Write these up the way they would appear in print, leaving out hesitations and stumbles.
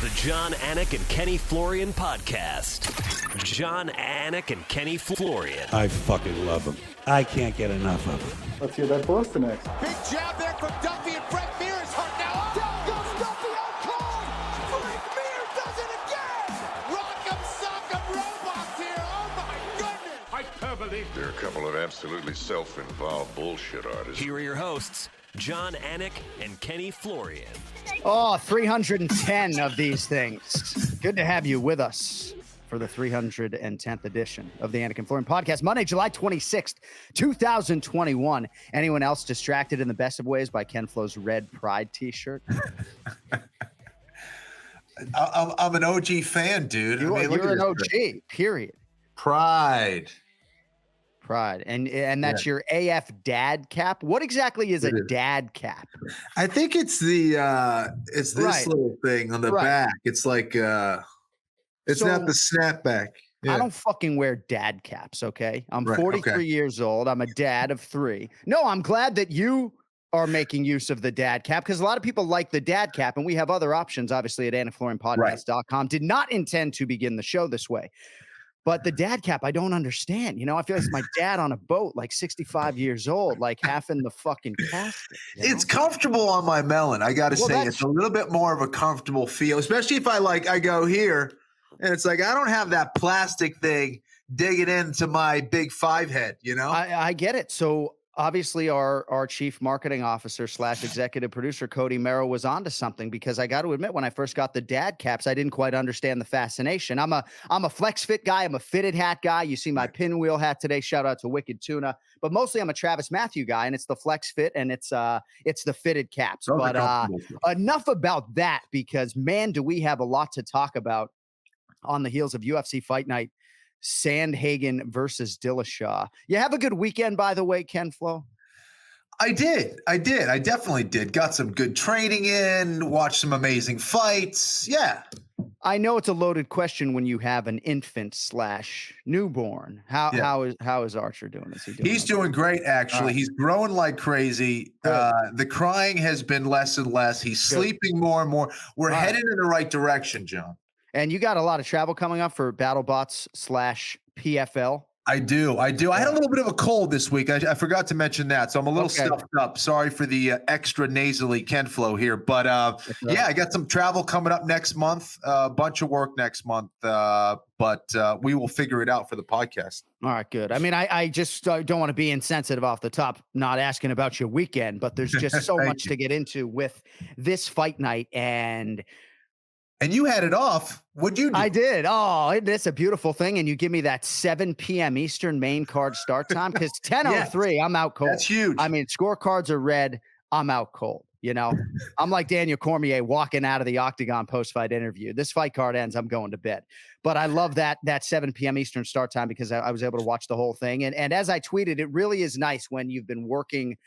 The John, Anik, and Kenny Florian podcast. John, Anik, and Kenny Florian. I fucking love them. I can't get enough of them. Let's hear that Boston next. Big jab there from Duffy, and Frank Mir is hurt now. Down goes Duffy, out cold. Frank Mir does it again. Rock'em sock'em robots here. Oh my goodness. Hyperbole. There are a couple of absolutely self-involved bullshit artists. Here are your hosts, John, Anik, and Kenny Florian. Oh, 310 of these things. Good to have you with us for the 310th edition of the Anik and Florian podcast. Monday, July 26th, 2021. Anyone else distracted in the best of ways by Ken Flo's red Pride t-shirt? I'm an OG fan, dude. You're an OG, period. Pride. And that's your AF dad cap. What exactly is a dad cap? I think it's this little thing on the back. It's like it's not the snapback. Yeah. I don't fucking wear dad caps, okay? I'm 43 years old. I'm a dad of 3. No, I'm glad that you are making use of the dad cap because a lot of people like the dad cap, and we have other options, obviously, at AnikFlorianPodcast.com. Did not intend to begin the show this way. But the dad cap, I don't understand. You know, I feel like it's my dad on a boat, like 65 years old, like half in the fucking casket. It's comfortable on my melon. I got to say, it's a little bit more of a comfortable feel, especially if I go here and it's like I don't have that plastic thing digging into my big 5 head, you know? I get it. So obviously our chief marketing officer / executive producer, Cody Merrow, was onto something because I got to admit, when I first got the dad caps, I didn't quite understand the fascination. I'm a flex fit guy. I'm a fitted hat guy. You see my pinwheel hat today. Shout out to Wicked Tuna. But mostly I'm a Travis Matthew guy, and it's the flex fit and it's the fitted caps. But enough about that, because man, do we have a lot to talk about on the heels of UFC Fight Night. Sandhagen versus Dillashaw. You have a good weekend, by the way, Ken Flo? I did. I definitely did. Got some good training in, watched some amazing fights. Yeah. I know it's a loaded question when you have an infant / newborn. How is Archer doing? He's doing great, actually. He's growing like crazy. The crying has been less and less. He's sleeping more and more. We're headed in the right direction, John. And you got a lot of travel coming up for BattleBots / PFL. I do. I had a little bit of a cold this week. I forgot to mention that. So I'm a little stuffed up. Sorry for the extra nasally Ken Flow here. But I got some travel coming up next month, a bunch of work next month. But we will figure it out for the podcast. All right, good. I mean, I just don't want to be insensitive off the top, not asking about your weekend, but there's just so much to get into with this fight night. And you had it off. What'd you do? I did. Oh, it's a beautiful thing. And you give me that 7 p.m. Eastern main card start time, because 10:03, I'm out cold. That's huge. I mean, scorecards are red. I'm out cold. You know, I'm like Daniel Cormier walking out of the Octagon post-fight interview. This fight card ends, I'm going to bed. But I love that 7 p.m. Eastern start time because I was able to watch the whole thing. And as I tweeted, it really is nice when you've been working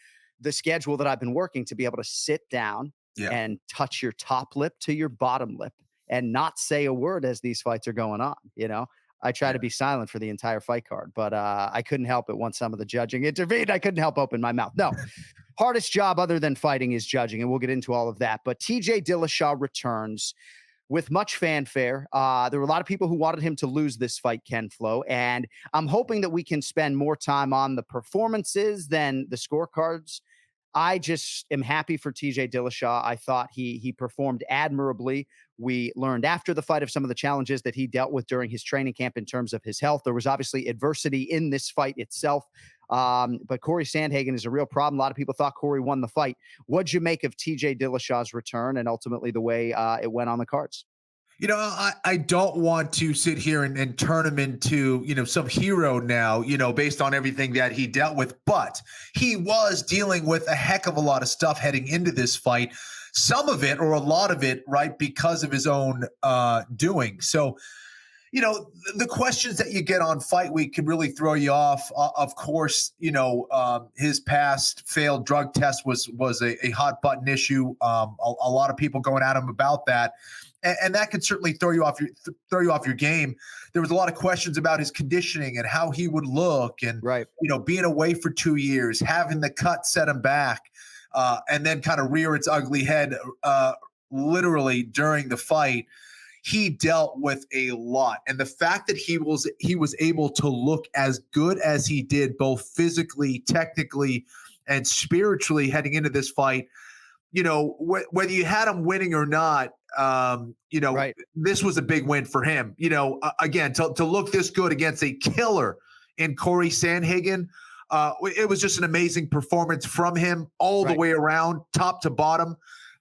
the schedule that I've been working to be able to sit down and touch your top lip to your bottom lip and not say a word as these fights are going on. You know, I try to be silent for the entire fight card, but I couldn't help it once some of the judging intervened. I couldn't help open my mouth. No, hardest job other than fighting is judging, and we'll get into all of that. But TJ Dillashaw returns with much fanfare. There were a lot of people who wanted him to lose this fight, Ken Flo, and I'm hoping that we can spend more time on the performances than the scorecards. I just am happy for TJ Dillashaw. I thought he performed admirably. We learned after the fight of some of the challenges that he dealt with during his training camp in terms of his health. There was obviously adversity in this fight itself. But Cory Sandhagen is a real problem. A lot of people thought Cory won the fight. What'd you make of TJ Dillashaw's return and ultimately the way it went on the cards? You know, I don't want to sit here and turn him into, some hero now, based on everything that he dealt with. But he was dealing with a heck of a lot of stuff heading into this fight. Some of it, or a lot of it, right, because of his own doing. So, the questions that you get on Fight Week can really throw you off. Of course, his past failed drug test was a hot button issue. A lot of people going at him about that. And that could certainly throw you off your game. There was a lot of questions about his conditioning and how he would look, and being away for 2 years, having the cut set him back, and then kind of rear its ugly head literally during the fight, he dealt with a lot. And the fact that he was able to look as good as he did, both physically, technically, and spiritually heading into this fight, whether you had him winning or not, right. This was a big win for him. Again, to look this good against a killer in Cory Sandhagen, it was just an amazing performance from him all the way around, top to bottom.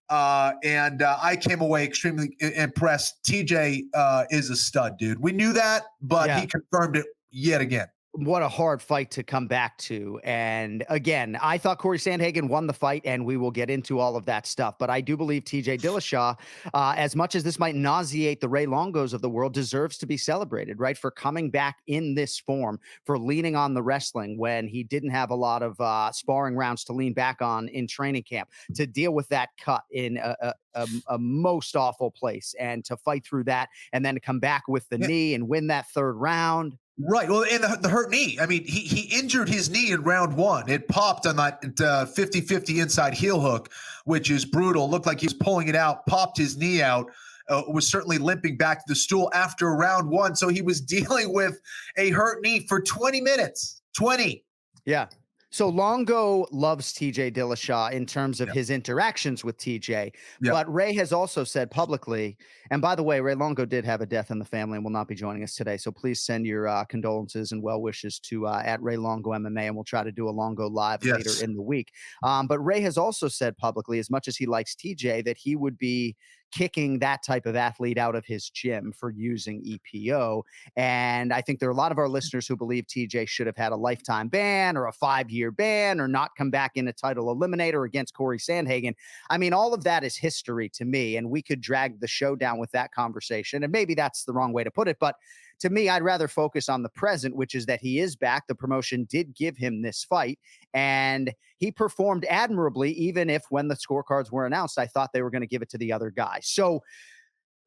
And I came away extremely impressed. TJ is a stud, dude. We knew that, but he confirmed it yet again. What a hard fight to come back to. And again, I thought Cory Sandhagen won the fight, and we will get into all of that stuff. But I do believe TJ Dillashaw, as much as this might nauseate the Ray Longos of the world, deserves to be celebrated, right? For coming back in this form, for leaning on the wrestling when he didn't have a lot of sparring rounds to lean back on in training camp, to deal with that cut in a most awful place, and to fight through that, and then to come back with the knee and win that third round. Right. Well, and the hurt knee. I mean, he injured his knee in round one. It popped on that 50-50 inside heel hook, which is brutal. Looked like he was pulling it out, popped his knee out, was certainly limping back to the stool after round one. So he was dealing with a hurt knee for 20 minutes. 20. Yeah. So Longo loves TJ Dillashaw in terms of his interactions with TJ, but Ray has also said publicly, and by the way, Ray Longo did have a death in the family and will not be joining us today. So please send your condolences and well wishes to at Ray Longo MMA, and we'll try to do a Longo live later in the week. But Ray has also said publicly, as much as he likes TJ, that he would be kicking that type of athlete out of his gym for using EPO. And I think there are a lot of our listeners who believe TJ should have had a lifetime ban or a 5-year ban or not come back in a title eliminator against Cory Sandhagen. I mean, all of that is history to me, and we could drag the show down with that conversation. And maybe that's the wrong way to put it, but to me, I'd rather focus on the present, which is that he is back. The promotion did give him this fight, and he performed admirably, even if when the scorecards were announced, I thought they were going to give it to the other guy. So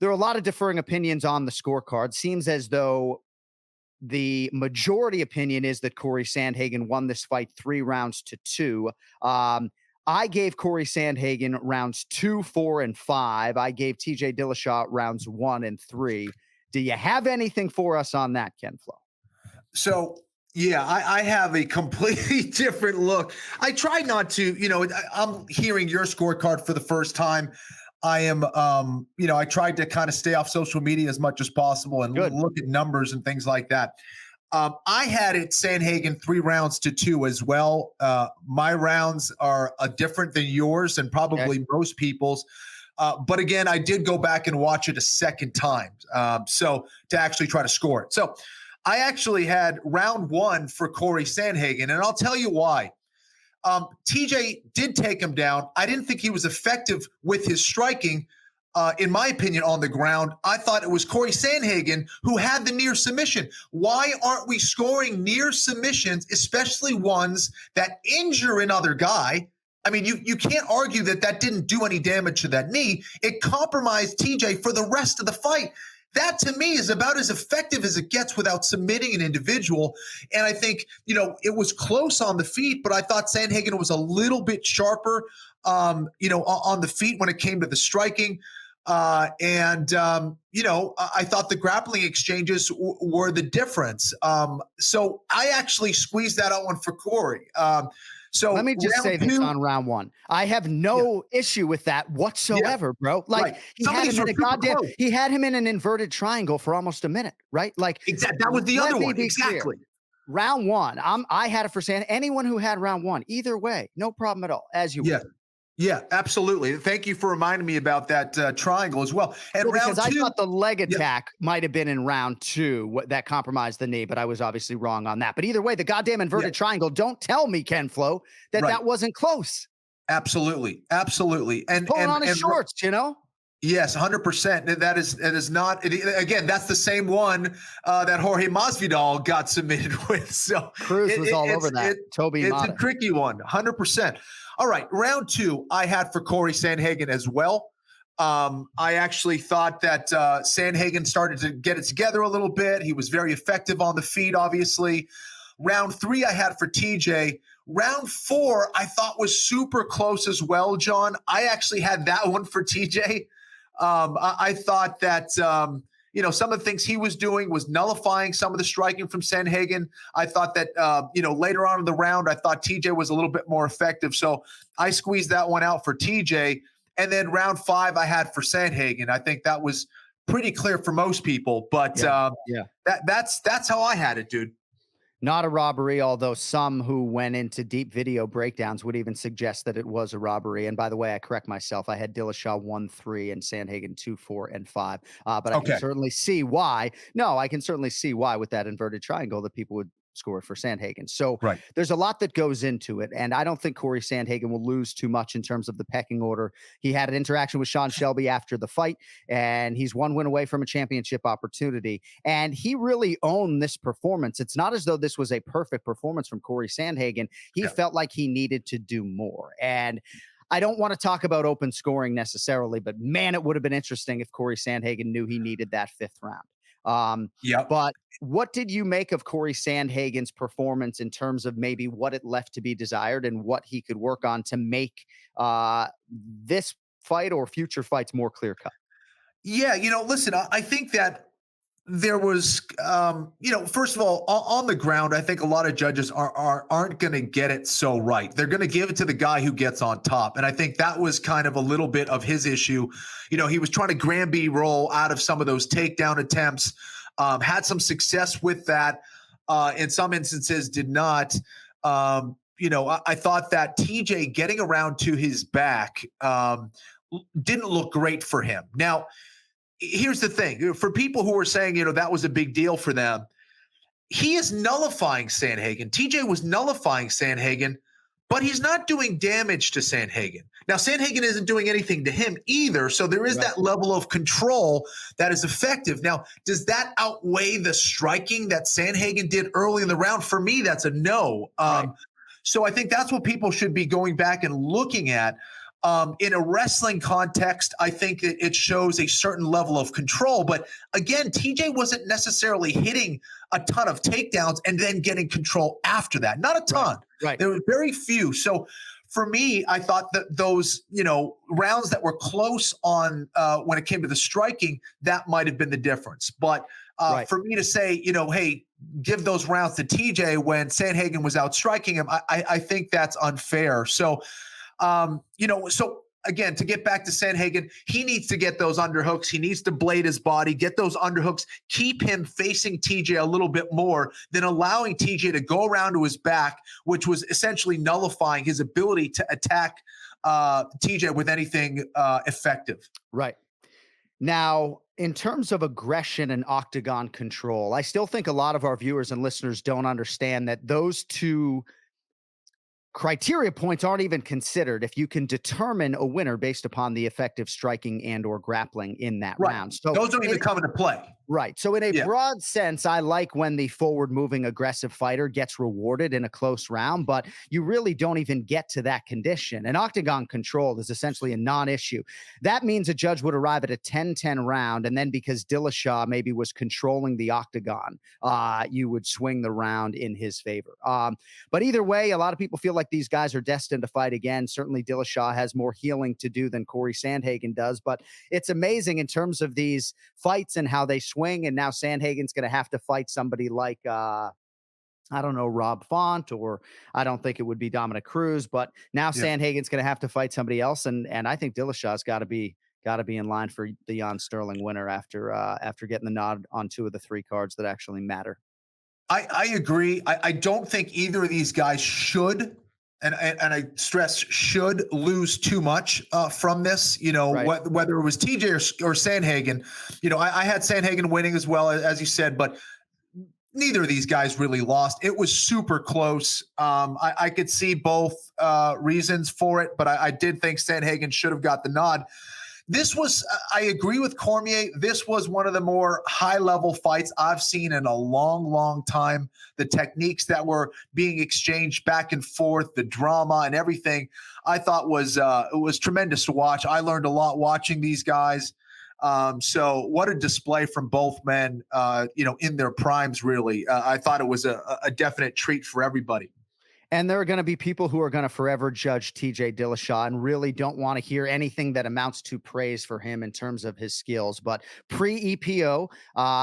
there are a lot of differing opinions on the scorecard. Seems as though the majority opinion is that Cory Sandhagen won this fight 3 rounds to 2. I gave Cory Sandhagen rounds 2, 4, and 5. I gave TJ Dillashaw rounds 1 and 3. Do you have anything for us on that, Ken Flo? So, I have a completely different look. I try not to, I'm hearing your scorecard for the first time. I am, I tried to kind of stay off social media as much as possible and look at numbers and things like that. I had it Sandhagen 3 rounds to 2 as well. My rounds are different than yours and probably most people's. But again, I did go back and watch it a second time. So to actually try to score it. So I actually had round 1 for Cory Sandhagen, and I'll tell you why. TJ did take him down. I didn't think he was effective with his striking, in my opinion, on the ground. I thought it was Cory Sandhagen who had the near submission. Why aren't we scoring near submissions, especially ones that injure another guy? I mean, you can't argue that didn't do any damage to that knee. It compromised TJ for the rest of the fight. That, to me, is about as effective as it gets without submitting an individual. And I think, it was close on the feet, but I thought Sandhagen was a little bit sharper, on the feet when it came to the striking. I thought the grappling exchanges were the difference. So I actually squeezed that out one for Cory. So let me just say this on round 1. I have no issue with that whatsoever, bro. Like he had him in an inverted triangle for almost a minute, right? Like exactly. That was the other one. Exactly. Clear. Round 1. I had it for Sand. Anyone who had round 1, either way, no problem at all. As you would. Yeah, absolutely. Thank you for reminding me about that triangle as well. And because I thought the leg attack might have been in round 2 that compromised the knee, but I was obviously wrong on that. But either way, the goddamn inverted triangle, don't tell me, Ken Flo, that wasn't close. Absolutely. And pulling on his shorts, Yes, 100%. That is not, again, that's the same one that Jorge Masvidal got submitted with. So Cruz was all over that. Toby It's Mata. a tricky one, 100%. All right, round 2, I had for Cory Sandhagen as well. I actually thought that Sandhagen started to get it together a little bit. He was very effective on the feet, obviously. Round 3, I had for TJ. Round 4, I thought was super close as well, John. I actually had that one for TJ. I thought that, some of the things he was doing was nullifying some of the striking from Sandhagen. I thought that, later on in the round, I thought TJ was a little bit more effective. So I squeezed that one out for TJ. And then round 5 I had for Sandhagen. I think that was pretty clear for most people. But that's how I had it, dude. Not a robbery, although some who went into deep video breakdowns would even suggest that it was a robbery. And by the way, I correct myself. I had Dillashaw 1-3 and Sandhagen 2-4 and 5. But I can certainly see why. No, I can certainly see why with that inverted triangle that people would score for Sandhagen. So there's a lot that goes into it. And I don't think Cory Sandhagen will lose too much in terms of the pecking order. He had an interaction with Sean Shelby after the fight, and he's one win away from a championship opportunity. And he really owned this performance. It's not as though this was a perfect performance from Cory Sandhagen. He felt like he needed to do more. And I don't want to talk about open scoring necessarily, but man, it would have been interesting if Cory Sandhagen knew he needed that 5th round. But what did you make of Cory Sandhagen's performance in terms of maybe what it left to be desired and what he could work on to make this fight or future fights more clear cut? Yeah, listen, I think that there was, first of all, on the ground, I think a lot of judges aren't going to get it so right. They're going to give it to the guy who gets on top. And I think that was kind of a little bit of his issue. He was trying to Granby roll out of some of those takedown attempts, had some success with that. In some instances did not. I thought that TJ getting around to his back didn't look great for him. Now, here's the thing. For people who are saying, that was a big deal for them, he is nullifying Sandhagen. TJ was nullifying Sandhagen, but he's not doing damage to Sandhagen. Now, Sandhagen isn't doing anything to him either, so there is that level of control that is effective. Now, does that outweigh the striking that Sandhagen did early in the round? For me, that's a no. So I think that's what people should be going back and looking at. In a wrestling context, I think it shows a certain level of control. But again, TJ wasn't necessarily hitting a ton of takedowns and then getting control after that. Not a ton. Right. There were very few. So for me, I thought that those, rounds that were close on when it came to the striking, that might have been the difference. But for me to say, hey, give those rounds to TJ when Sandhagen was out striking him, I think that's unfair. So, so again, to get back to Sandhagen, he needs to get those underhooks. He needs to blade his body, get those underhooks, keep him facing TJ a little bit more than allowing TJ to go around to his back, which was essentially nullifying his ability to attack TJ with anything effective. Right. Now, in terms of aggression and octagon control, I still think a lot of our viewers and listeners don't understand that those two criteria points aren't even considered if you can determine a winner based upon the effective striking and or grappling in that round. So those don't even come into play. Right. So in a broad sense, I like when the forward moving aggressive fighter gets rewarded in a close round, but you really don't even get to that condition. And octagon control is essentially a non-issue. That means a judge would arrive at a 10-10 round. And then because Dillashaw maybe was controlling the octagon, you would swing the round in his favor. But either way, a lot of people feel like these guys are destined to fight again. Certainly Dillashaw has more healing to do than Cory Sandhagen does, but it's amazing in terms of these fights and how they swing. And now Sandhagen's going to have to fight somebody like, I don't know, Rob Font, or I don't think it would be Dominic Cruz, but now Sandhagen's going to have to fight somebody else. And I think Dillashaw's got to be in line for the Jan Sterling winner after getting the nod on 2 of the 3 cards that actually matter. I agree. I don't think either of these guys should, and I stress should, lose too much from this, whether it was TJ or Sandhagen. I had Sandhagen winning as well, as you said, but neither of these guys really lost. It was super close. I could see both reasons for it, but I did think Sandhagen should have got the nod. This was, I agree with Cormier, this was one of the more high-level fights I've seen in a long, long time. The techniques that were being exchanged back and forth, the drama and everything, I thought it was tremendous to watch. I learned a lot watching these guys. So what a display from both men, in their primes, really. I thought it was a definite treat for everybody. And there are going to be people who are going to forever judge TJ Dillashaw and really don't want to hear anything that amounts to praise for him in terms of his skills. But pre-EPO,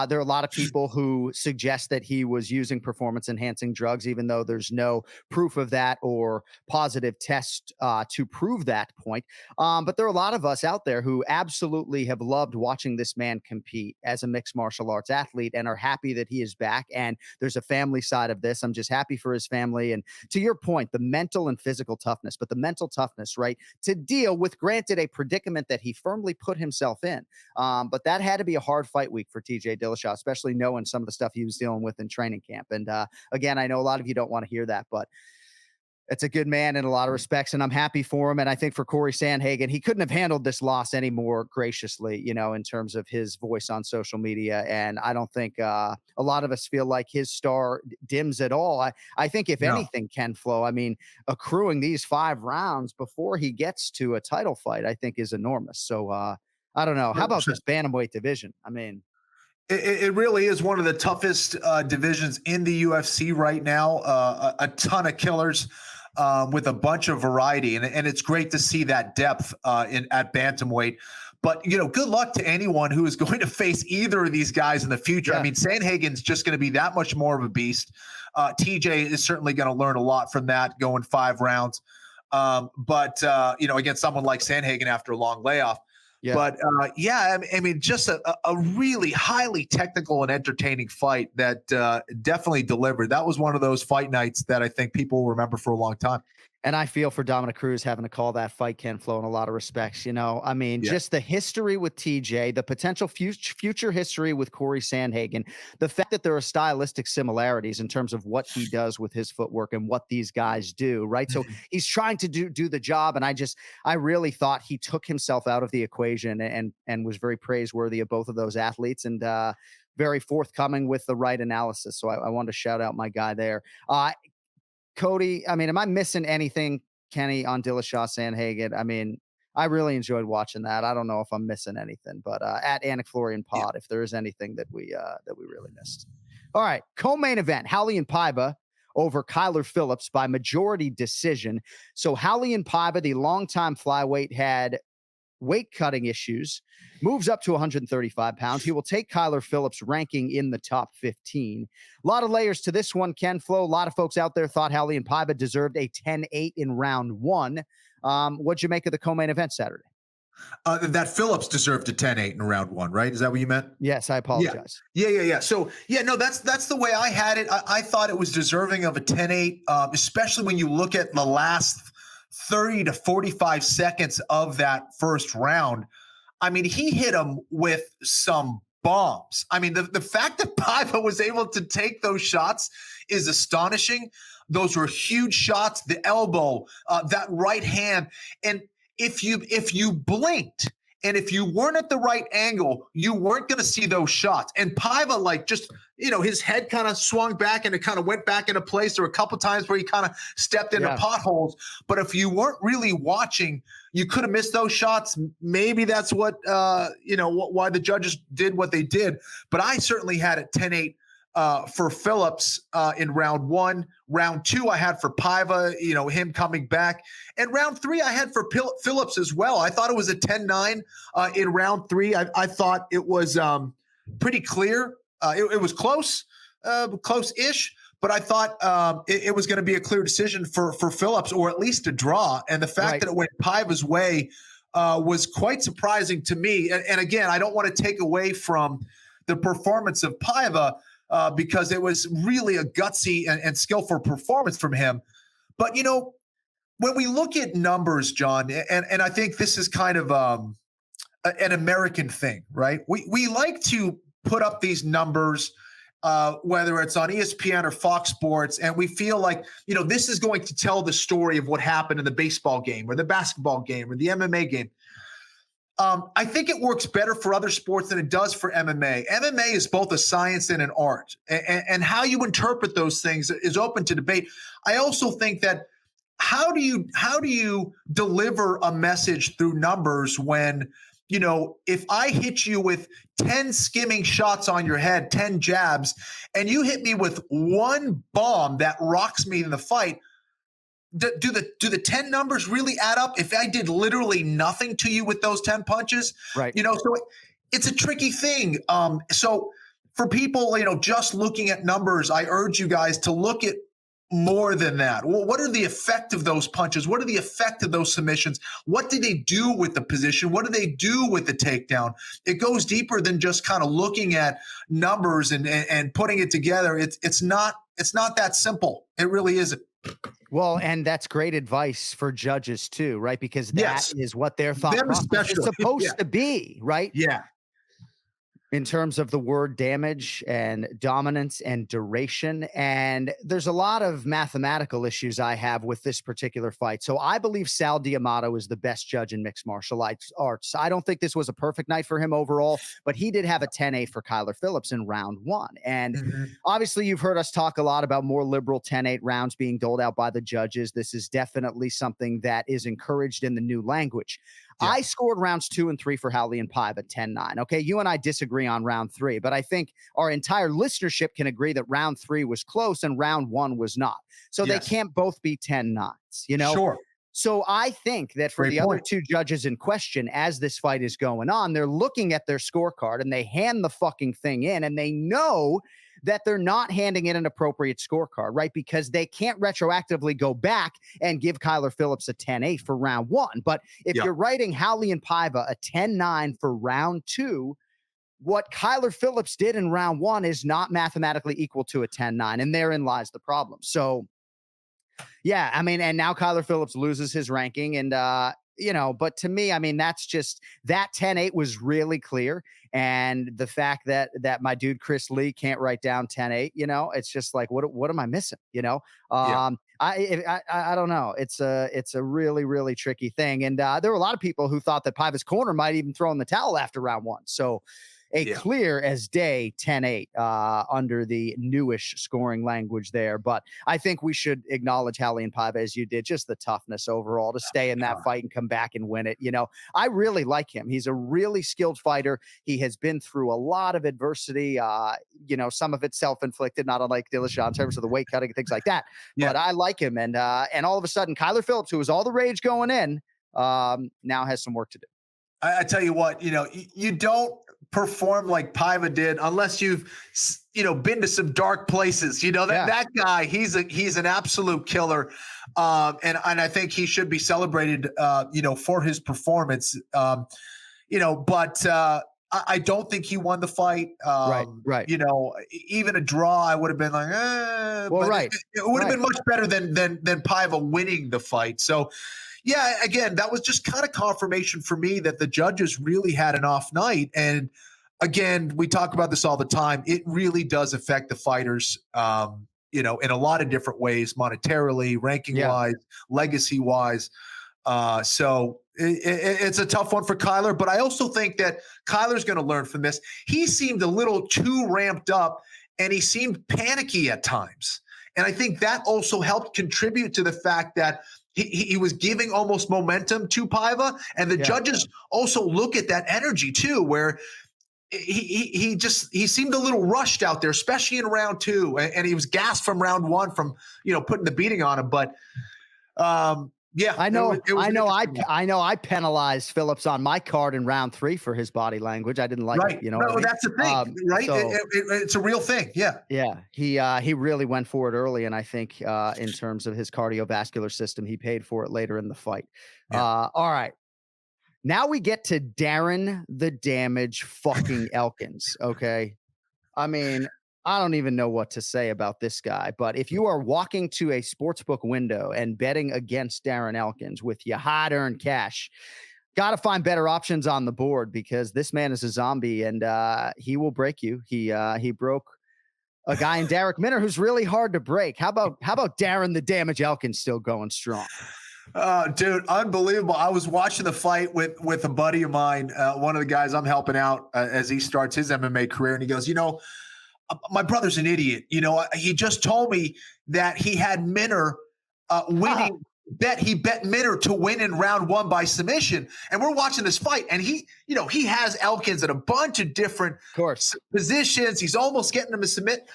there are a lot of people who suggest that he was using performance-enhancing drugs, even though there's no proof of that or positive test to prove that point. But there are a lot of us out there who absolutely have loved watching this man compete as a mixed martial arts athlete and are happy that he is back. And there's a family side of this. I'm just happy for his family. And to your point, the mental and physical toughness, but the mental toughness, right, to deal with, granted, a predicament that he firmly put himself in. But that had to be a hard fight week for TJ Dillashaw, especially knowing some of the stuff he was dealing with in training camp. And again, I know a lot of you don't want to hear that, but it's a good man in a lot of respects, and I'm happy for him. And I think for Cory Sandhagen, he couldn't have handled this loss any more graciously, you know, in terms of his voice on social media. And I don't think a lot of us feel like his star dims at all. I think if anything, Ken Flo, I mean, accruing these 5 rounds before he gets to a title fight, I think is enormous. So I don't know. How about this bantamweight division? I mean, it really is one of the toughest divisions in the UFC right now. A ton of killers. With a bunch of variety, and it's great to see that depth at bantamweight. But, you know, good luck to anyone who is going to face either of these guys in the future. Yeah. I mean, Sandhagen's just going to be that much more of a beast. TJ is certainly going to learn a lot from that going 5 rounds. But you know, against someone like Sandhagen after a long layoff. Yeah. But yeah, I mean, just a really highly technical and entertaining fight that definitely delivered. That was one of those fight nights that I think people will remember for a long time. And I feel for Dominic Cruz having to call that fight, Ken Flo, in a lot of respects. You know, I mean, just the history with TJ, the potential future history with Cory Sandhagen, the fact that there are stylistic similarities in terms of what he does with his footwork and what these guys do, right? So he's trying to do the job. And I really thought he took himself out of the equation and was very praiseworthy of both of those athletes and very forthcoming with the right analysis. So I wanted to shout out my guy there. Cody, I mean, am I missing anything, Kenny, on Dillashaw Sandhagen? I mean, I really enjoyed watching that. I don't know if I'm missing anything, but at AnikFlorianPod, if there is anything that we really missed. All right, co-main event, Raulian Paiva over Kyler Phillips by majority decision. So Raulian Paiva, the longtime flyweight, had weight cutting issues, moves up to 135 pounds. He will take Kyler Phillips' ranking in the top 15. A lot of layers to this one, Ken Flo. A lot of folks out there thought Raulian Paiva deserved a 10-8 in round 1. What'd you make of the co-main event Saturday? That Phillips deserved a 10-8 in round 1, right? Is that what you meant? Yes, I apologize. Yeah. So, no, that's the way I had it. I thought it was deserving of a 10-8, especially when you look at the last 30 to 45 seconds of that first round. I mean, he hit him with some bombs. I mean, the fact that Paiva was able to take those shots is astonishing. Those were huge shots, the elbow, that right hand. And if you blinked and if you weren't at the right angle, you weren't going to see those shots. And Paiva, like, just, you know, his head kind of swung back and it kind of went back into place. There were a couple times where he kind of stepped into potholes. But if you weren't really watching, you could have missed those shots. Maybe that's what, why the judges did what they did. But I certainly had it 10-8 for Phillips in round 1. Round 2, I had for Paiva, you know, him coming back. And round 3, I had for Phillips as well. I thought it was a 10-9 in round 3. I thought it was pretty clear. It was close-ish, but I thought it was going to be a clear decision for Phillips, or at least a draw. And the fact that it went Paiva's way was quite surprising to me. And again, I don't want to take away from the performance of Paiva, because it was really a gutsy and skillful performance from him. But, you know, when we look at numbers, John, and I think this is kind of an American thing, right? We like to put up these numbers, whether it's on ESPN or Fox Sports, and we feel like, you know, this is going to tell the story of what happened in the baseball game or the basketball game or the MMA game. I think it works better for other sports than it does for MMA. MMA is both a science and an art, and how you interpret those things is open to debate. I also think that how do you deliver a message through numbers when, you know, if I hit you with 10 skimming shots on your head, 10 jabs, and you hit me with one bomb that rocks me in the fight, do the 10 numbers really add up if I did literally nothing to you with those 10 punches? Right. So it's a tricky thing. So for people, just looking at numbers, I urge you guys to look at more than that. Well, what are the effect of those punches? What are the effect of those submissions? What do they do with the position? What do they do with the takedown? It goes deeper than just kind of looking at numbers and putting it together. It's not that simple. It really isn't. Well, and that's great advice for judges too, right? Because that is what their thought process is supposed to be, right? Yeah. In terms of the word damage and dominance and duration. And there's a lot of mathematical issues I have with this particular fight. So I believe Sal D'Amato is the best judge in mixed martial arts. I don't think this was a perfect night for him overall, but he did have a 10-8 for Kyler Phillips in round 1. And obviously you've heard us talk a lot about more liberal 10-8 rounds being doled out by the judges. This is definitely something that is encouraged in the new language. Yeah. I scored rounds 2 and 3 for Raleigh and Paiva 10-9. Okay, you and I disagree on round 3, but I think our entire listenership can agree that round 3 was close and round 1 was not. So they can't both be 10-9s, Sure. So I think that for other two judges in question, as this fight is going on, they're looking at their scorecard and they hand the fucking thing in and they know that they're not handing in an appropriate scorecard, right? Because they can't retroactively go back and give Kyler Phillips a 10-8 for round 1. But if you're writing Raleigh and Paiva a 10-9 for round 2, what Kyler Phillips did in round 1 is not mathematically equal to a 10-9, and therein lies the problem. So, yeah, I mean, and now Kyler Phillips loses his ranking, and but to me, I mean, that's just that 10-8 was really clear. And the fact that my dude Chris Lee can't write down 10-8, it's just like, what am I missing? I don't know. It's a really, really tricky thing. And there were a lot of people who thought that Paiva's corner might even throw in the towel after round 1. So clear as day 10-8 under the newish scoring language there. But I think we should acknowledge Raleigh and Paiva, as you did, just the toughness overall to stay in that fight and come back and win it. I really like him. He's a really skilled fighter. He has been through a lot of adversity, some of it self-inflicted, not unlike Dillashaw in terms of the weight cutting and things like that. But I like him. And all of a sudden, Kyler Phillips, who was all the rage going in, now has some work to do. I tell you what, you don't perform like Paiva did unless you've been to some dark places. That guy, he's an absolute killer, and I think he should be celebrated for his performance. But I don't think he won the fight. Right. Even a draw, I would have been like, It would have been much better than Paiva winning the fight. So. Yeah, again, that was just kind of confirmation for me that the judges really had an off night. And again, we talk about this all the time. It really does affect the fighters, in a lot of different ways, monetarily, ranking-wise, legacy-wise. So it's a tough one for Kyler. But I also think that Kyler's going to learn from this. He seemed a little too ramped up, and he seemed panicky at times. And I think that also helped contribute to the fact that he was giving almost momentum to Paiva, and the judges also look at that energy too, where he seemed a little rushed out there, especially in round 2, and he was gassed from round 1 from putting the beating on him. But I know I penalized Phillips on my card in round 3 for his body language. I didn't like it. No, that's the thing, right? So, it's a real thing. Yeah. He really went for it early, and I think in terms of his cardiovascular system, he paid for it later in the fight. All right. Now we get to Darren the Damage fucking Elkins. Okay. I mean, I don't even know what to say about this guy, but if you are walking to a sportsbook window and betting against Darren Elkins with your hard-earned cash, got to find better options on the board, because this man is a zombie and he will break you. He broke a guy in Derek Minner who's really hard to break. How about Darren the Damage Elkins still going strong? Dude, unbelievable. I was watching the fight with a buddy of mine, one of the guys I'm helping out as he starts his MMA career, and he goes, my brother's an idiot. He just told me that he had Minner winning. He bet Minner to win in round 1 by submission. And we're watching this fight, and he has Elkins at a bunch of different positions. He's almost getting him to submit.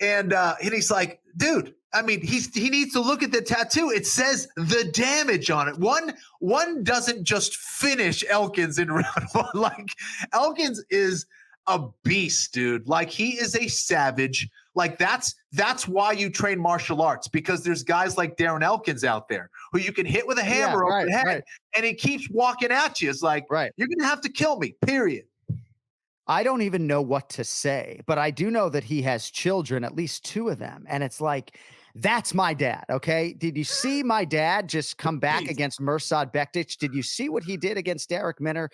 And he's like, dude, I mean, he needs to look at the tattoo. It says the damage on it. One doesn't just finish Elkins in round one. Like, Elkins is a beast, dude. Like, he is a savage. Like, that's why you train martial arts, because there's guys like Darren Elkins out there who you can hit with a hammer over the head, and he keeps walking at you. It's like, you're going to have to kill me, period. I don't even know what to say, but I do know that he has children, at least 2 of them. And it's like, that's my dad. Okay. Did you see my dad just come back against Mirsad Bektic? Did you see what he did against Derek Minner?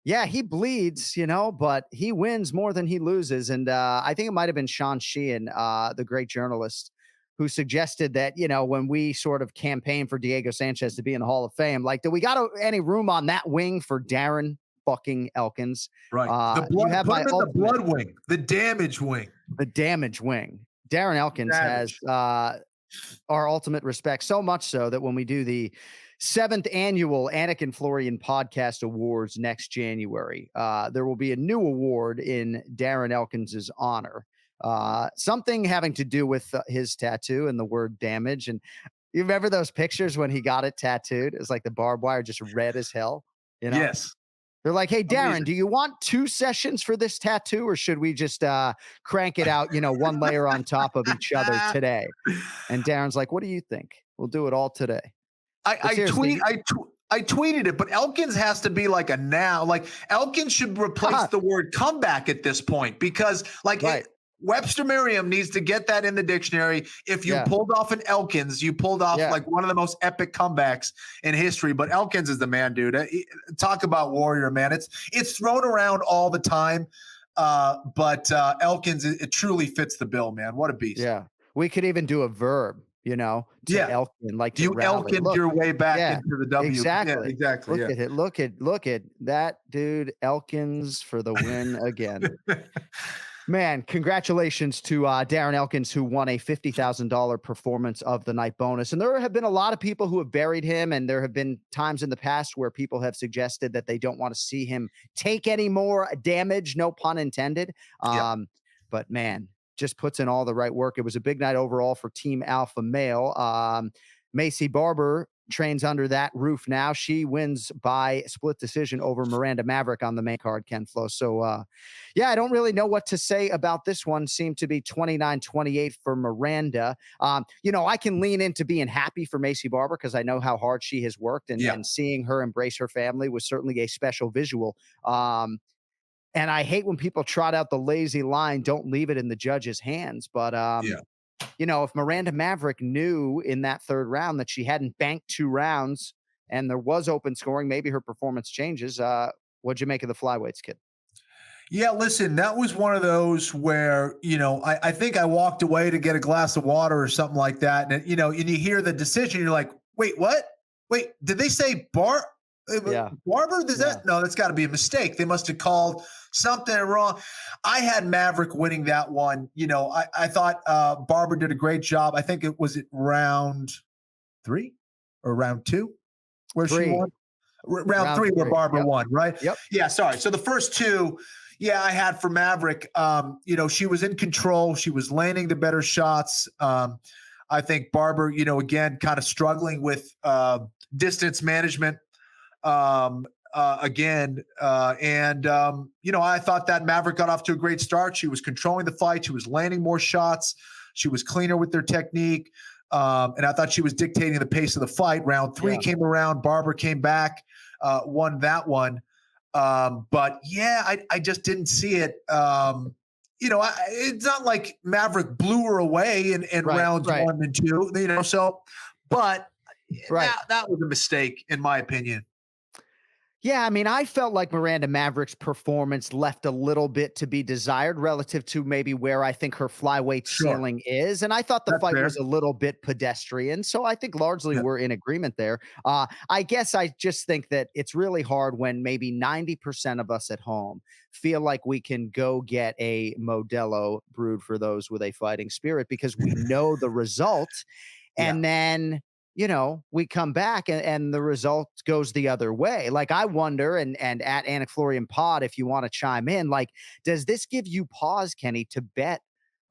Yeah, he bleeds, but he wins more than he loses. And I think it might've been Sean Sheehan, the great journalist, who suggested that, when we sort of campaign for Diego Sanchez to be in the Hall of Fame, like, do we got any room on that wing for Darren fucking Elkins? Right. The blood wing, the damage wing. The damage wing. Darren Elkins has our ultimate respect, so much so that when we do the 7th annual Anik and Florian podcast awards next January, there will be a new award in Darren Elkins's honor. Something having to do with his tattoo and the word damage. And you remember those pictures when he got it tattooed? It's like the barbed wire just red as hell. Yes. They're like, hey, Darren, do you want 2 sessions for this tattoo, or should we just crank it out, one layer on top of each other today? And Darren's like, what do you think? We'll do it all today. I tweeted it, but Elkins has to be like a now. Like, Elkins should replace the word comeback at this point, because Webster Merriam needs to get that in the dictionary. If you pulled off an Elkins, you pulled off like one of the most epic comebacks in history. But Elkins is the man, dude. Talk about warrior, man. It's thrown around all the time. But Elkins, it truly fits the bill, man. What a beast. Yeah. We could even do a verb, to Elkin, like you Elkin your way back into the W. Exactly. Yeah, exactly. Look at it. Look at that dude, Elkins, for the win again. Man, congratulations to Darren Elkins, who won a $50,000 performance of the night bonus. And there have been a lot of people who have buried him, and there have been times in the past where people have suggested that they don't want to see him take any more damage, no pun intended. But man, just puts in all the right work. It was a big night overall for Team Alpha Male. Macy Barber trains under that roof now. She wins by split decision over Miranda Maverick on the main card, Ken Flo. So, I don't really know what to say about this one. Seemed to be 29-28 for Miranda. I can lean into being happy for Macy Barber because I know how hard she has worked, and seeing her embrace her family was certainly a special visual. And I hate when people trot out the lazy line, don't leave it in the judge's hands. But, if Miranda Maverick knew in that 3rd round that she hadn't banked 2 rounds and there was open scoring, maybe her performance changes. What'd you make of the flyweights, kid? Yeah, listen, that was one of those where, I think I walked away to get a glass of water or something like that. And, and you hear the decision, you're like, wait, what? Wait, did they say Barber? No, that's got to be a mistake. They must have called something wrong. I had Maverick winning that one. I thought Barber did a great job. I think it was round 3 or round 2 where she won. Round 3 where Barber won, right? Yep. Yeah, sorry. So the first 2, I had for Maverick. She was in control. She was landing the better shots. I think Barber, again, kind of struggling with distance management. I thought that Maverick got off to a great start. She was controlling the fight. She was landing more shots. She was cleaner with their technique. And I thought she was dictating the pace of the fight. Round 3 came around. Barber came back, won that one. I just didn't see it. It's not like Maverick blew her away in rounds 1 and 2, but that was a mistake in my opinion. Yeah, I mean, I felt like Miranda Maverick's performance left a little bit to be desired relative to maybe where I think her flyweight ceiling is. And I thought the fight was a little bit pedestrian. So I think largely we're in agreement there. I guess I just think that it's really hard when maybe 90% of us at home feel like we can go get a Modelo brewed for those with a fighting spirit because we know the result. And then we come back and the result goes the other way. Like, I wonder, and at AnikFlorianPod, if you want to chime in, like, does this give you pause, Kenny, to bet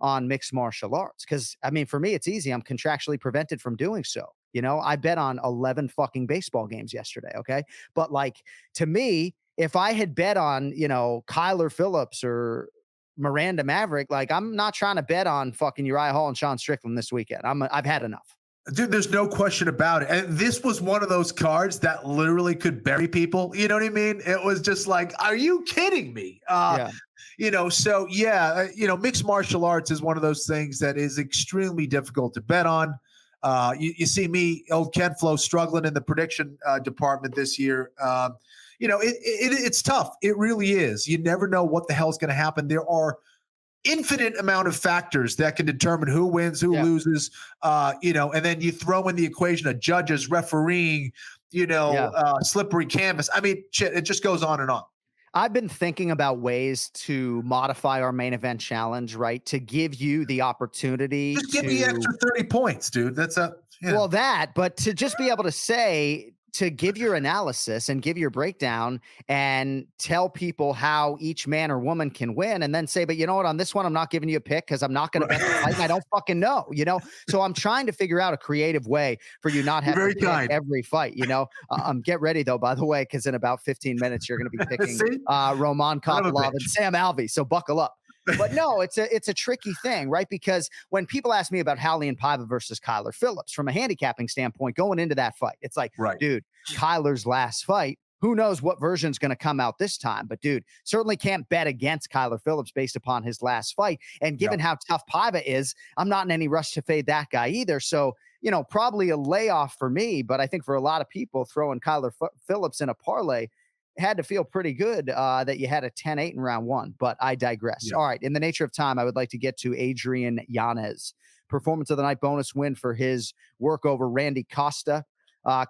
on mixed martial arts. Cause I mean, for me, it's easy. I'm contractually prevented from doing so. You know, I bet on 11 fucking baseball games yesterday. Okay. But like, to me, if I had bet on, you know, Kyler Phillips or Miranda Maverick, like I'm not trying to bet on fucking Uriah Hall and Sean Strickland this weekend. I've had enough. Dude, there's no question about it. And this was one of those cards that literally could bury people. You know what I mean? It was just like, are you kidding me? Yeah. You know, so yeah, you know, mixed martial arts is one of those things that is extremely difficult to bet on. You see me, old Ken Flo, struggling in the prediction department this year. You know, it's tough. It really is. You never know what the hell's going to happen. There are infinite amount of factors that can determine who wins, who loses, you know, and then you throw in the equation of judges, refereeing, you know, slippery canvas. I mean, shit, it just goes on and on. I've been thinking about ways to modify our main event challenge, right? To give you the opportunity Just give me extra 30 points, dude. That's well, but to just be able to say, to give your analysis and give your breakdown and tell people how each man or woman can win, and then say, but you know what, on this one, I'm not giving you a pick because I'm not going to bet the fight and I don't fucking know, you know? So I'm trying to figure out a creative way for you not having to pick every fight, you know? Get ready though, by the way, because in about 15 minutes, you're going to be picking Roman Kopylov and Sam Alvey. So buckle up. But no, it's a tricky thing, right? Because when people ask me about Rani and Paiva versus Kyler Phillips, from a handicapping standpoint, going into that fight, it's like, dude, Kyler's last fight, who knows what version's going to come out this time? But dude, certainly can't bet against Kyler Phillips based upon his last fight. And given how tough Paiva is, I'm not in any rush to fade that guy either. So, you know, probably a layoff for me, but I think for a lot of people, throwing Kyler Phillips in a parlay had to feel pretty good that you had a 10-8 in round one, but I digress. All right. In the nature of time, I would like to get to Adrian Yanez. Performance of the night bonus win for his work over Randy Costa.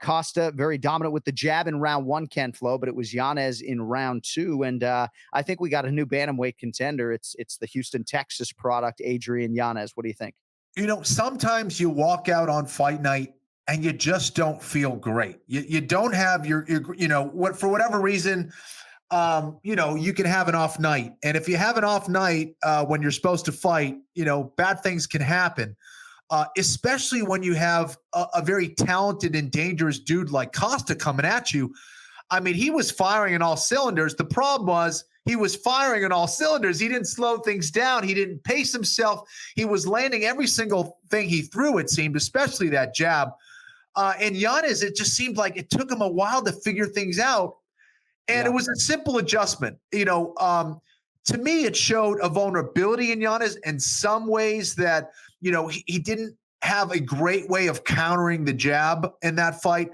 Costa, very dominant with the jab in round one, Ken Flo, but it was Yanez in round two. And I think we got a new bantamweight contender. It's the Houston, Texas product, Adrian Yanez. What do you think? You know, sometimes you walk out on fight night and you just don't feel great. You don't have your you know, what, for whatever reason, you know, you can have an off night. And if you have an off night when you're supposed to fight, you know, bad things can happen, especially when you have a very talented and dangerous dude like Costa coming at you. I mean, he was firing on all cylinders. The problem was he was firing on all cylinders. He didn't slow things down. He didn't pace himself. He was landing every single thing he threw, it seemed, especially that jab. And Yanez, it just seemed like it took him a while to figure things out. And it was a simple adjustment. You know, to me, it showed a vulnerability in Yanez in some ways that, you know, he didn't have a great way of countering the jab in that fight.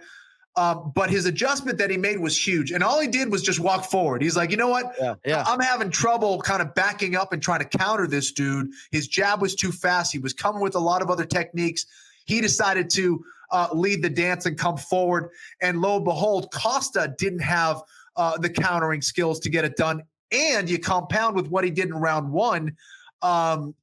But his adjustment that he made was huge. And all he did was just walk forward. He's like, you know what? I'm having trouble kind of backing up and trying to counter this dude. His jab was too fast. He was coming with a lot of other techniques. He decided to lead the dance and come forward. And lo and behold, Costa didn't have the countering skills to get it done. And you compound with what he did in round one.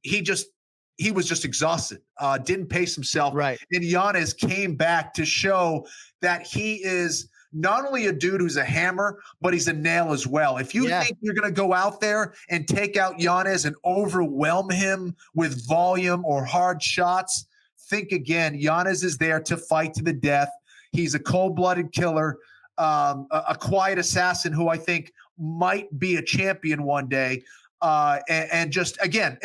He was just exhausted, didn't pace himself. Right. And Yanez came back to show that he is not only a dude who's a hammer, but he's a nail as well. If you think you're going to go out there and take out Yanez and overwhelm him with volume or hard shots, think again. Yanez is there to fight to the death. He's a cold-blooded killer, a quiet assassin who I think might be a champion one day. And just, again,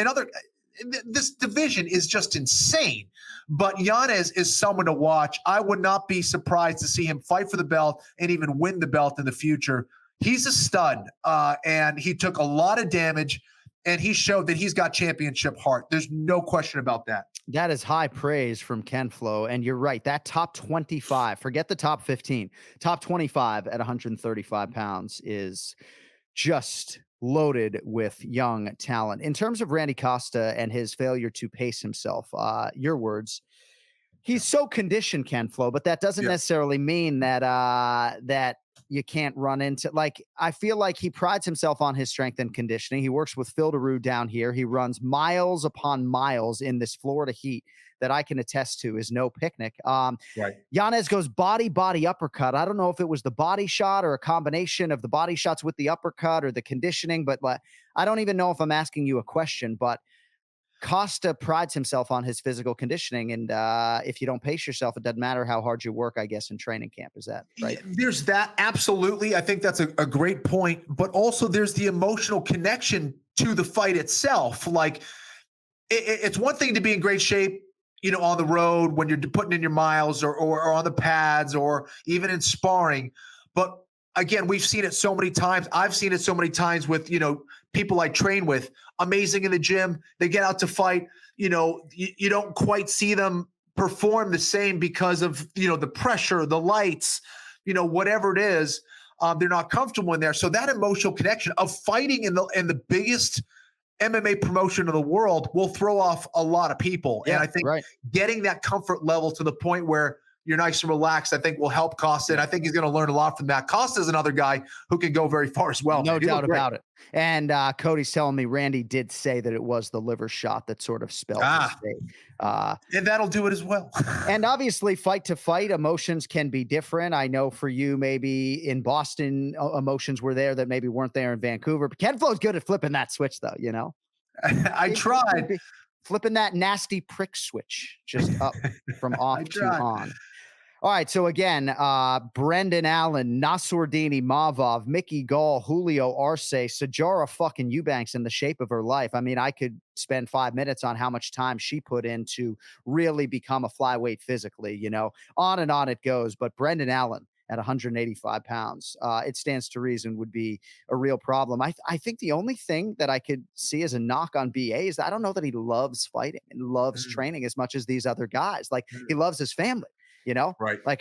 this division is just insane. But Yanez is someone to watch. I would not be surprised to see him fight for the belt and even win the belt in the future. He's a stud, and he took a lot of damage, and he showed that he's got championship heart. There's no question about that. That is high praise from Ken Flo. And you're right. That top 25, forget the top 15, top 25 at 135 pounds is just loaded with young talent. In terms of Randy Costa and his failure to pace himself, your words, he's so conditioned, Ken Flo, but that doesn't necessarily mean that that you can't run into, like, I feel like he prides himself on his strength and conditioning. He works with Phil DeRue down here. He runs miles upon miles in this Florida heat that I can attest to is no picnic. Yanez goes body uppercut. I don't know if it was the body shot or a combination of the body shots with the uppercut or the conditioning, but I don't even know if I'm asking you a question, but Costa prides himself on his physical conditioning. And if you don't pace yourself, it doesn't matter how hard you work, I guess, in training camp. Is that right? Yeah, there's that. Absolutely. I think that's a great point. But also there's the emotional connection to the fight itself. Like it's one thing to be in great shape, on the road when you're putting in your miles or on the pads or even in sparring. But again, we've seen it so many times. I've seen it so many times with, people I train with. Amazing in the gym. They get out to fight. You don't quite see them perform the same because of, the pressure, the lights, whatever it is. They're not comfortable in there. So that emotional connection of fighting in the biggest MMA promotion of the world will throw off a lot of people. Yeah, and I think getting that comfort level to the point where you're nice and relaxed, I think will help Costa. And I think he's going to learn a lot from that. Costa is another guy who can go very far as well. No doubt about it. And Cody's telling me Randy did say that it was the liver shot that sort of spelled his fate. And that'll do it as well. And obviously, fight to fight, emotions can be different. I know for you, maybe in Boston, emotions were there that maybe weren't there in Vancouver. But Ken Flo's good at flipping that switch, though, I tried. Flipping that nasty prick switch just up from off to on. All right, so again, Brendan Allen, Nassourdini Mavov, Mickey Gall, Julio Arce, Sajara fucking Eubanks in the shape of her life. I mean, I could spend 5 minutes on how much time she put in to really become a flyweight physically, on and on it goes. But Brendan Allen at 185 pounds, it stands to reason would be a real problem. I think the only thing that I could see as a knock on BA is that I don't know that he loves fighting and loves training as much as these other guys. Like he loves his family. Right. Like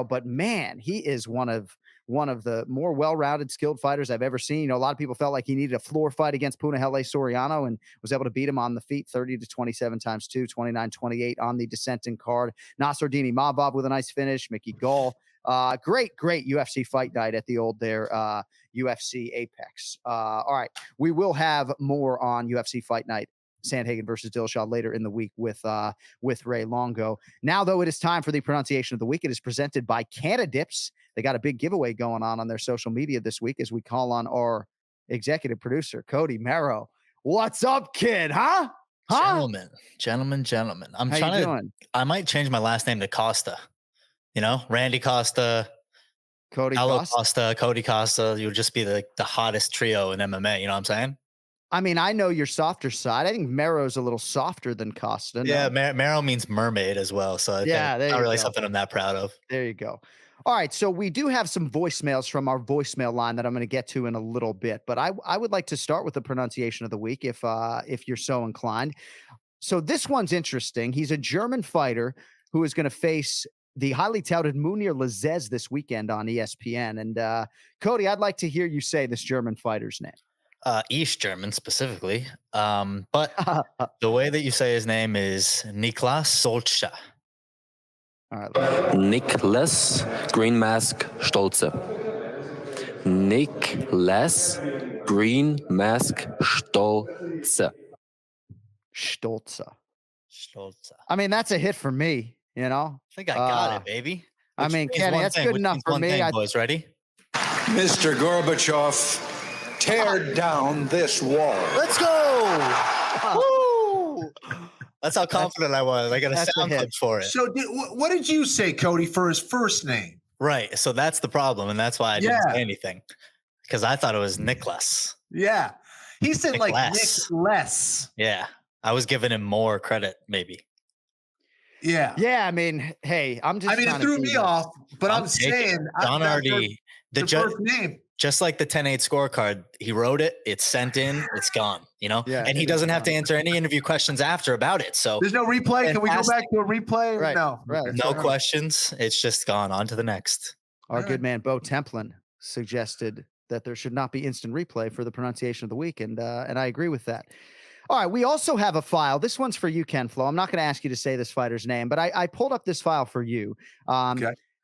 but man, he is one of the more well-rounded, skilled fighters I've ever seen. A lot of people felt like he needed a floor fight against Punahele Soriano and was able to beat him on the feet 30-27 times 2, 29-28 on the dissenting card. Nassourdini Mavov with a nice finish. Mickey Gall. Great UFC Fight Night at the old UFC Apex. All right. We will have more on UFC Fight Night. Sandhagen versus Dillashaw later in the week with Ray Longo. Now, though, it is time for the pronunciation of the week. It is presented by Canadips. They got a big giveaway going on their social media this week as we call on our executive producer, Cody Merrow. What's up, kid? Huh? Gentlemen. I might change my last name to Costa. Randy Costa, Cody Costa, Cody Costa. You would just be the hottest trio in MMA. You know what I'm saying? I mean, I know your softer side. I think Merrow's a little softer than Costa. No? Yeah, Merrow means mermaid as well. So I think not really something I'm that proud of. There you go. All right, so we do have some voicemails from our voicemail line that I'm going to get to in a little bit, but I would like to start with the pronunciation of the week if you're so inclined. So this one's interesting. He's a German fighter who is going to face the highly touted Munir Lazez this weekend on ESPN. And Cody, I'd like to hear you say this German fighter's name. East German specifically. But the way that you say his name is Niklas Solcha. All right. Niklas Green Mask Stolze. Niklas Green Mask Stolze. Stolze. I mean, that's a hit for me, I think I got it, baby. I mean, Kenny, that's good enough for me. Boys, ready? Mr. Gorbachev, tear down this wall. Let's go! Woo! That's how confident I was. I got a sound clip for it. So what did you say, Cody, for his first name? Right. So that's the problem. And that's why I didn't say anything. Because I thought it was Niklas. Yeah. He said like Niklas. Yeah. I was giving him more credit, maybe. Yeah. Yeah. I mean, hey, it threw me off, but I'm saying Don already the first name. Just like the 10-8 scorecard, he wrote it, it's sent in, it's gone, Yeah, and he doesn't have to answer any interview questions after about it. So there's no replay. Can we go back to a replay? Right. No. Right. No questions. It's just gone on to the next. Our good man, Bo Templin, suggested that there should not be instant replay for the pronunciation of the week. And I agree with that. All right. We also have a file. This one's for you, Ken Flo. I'm not going to ask you to say this fighter's name, but I pulled up this file for you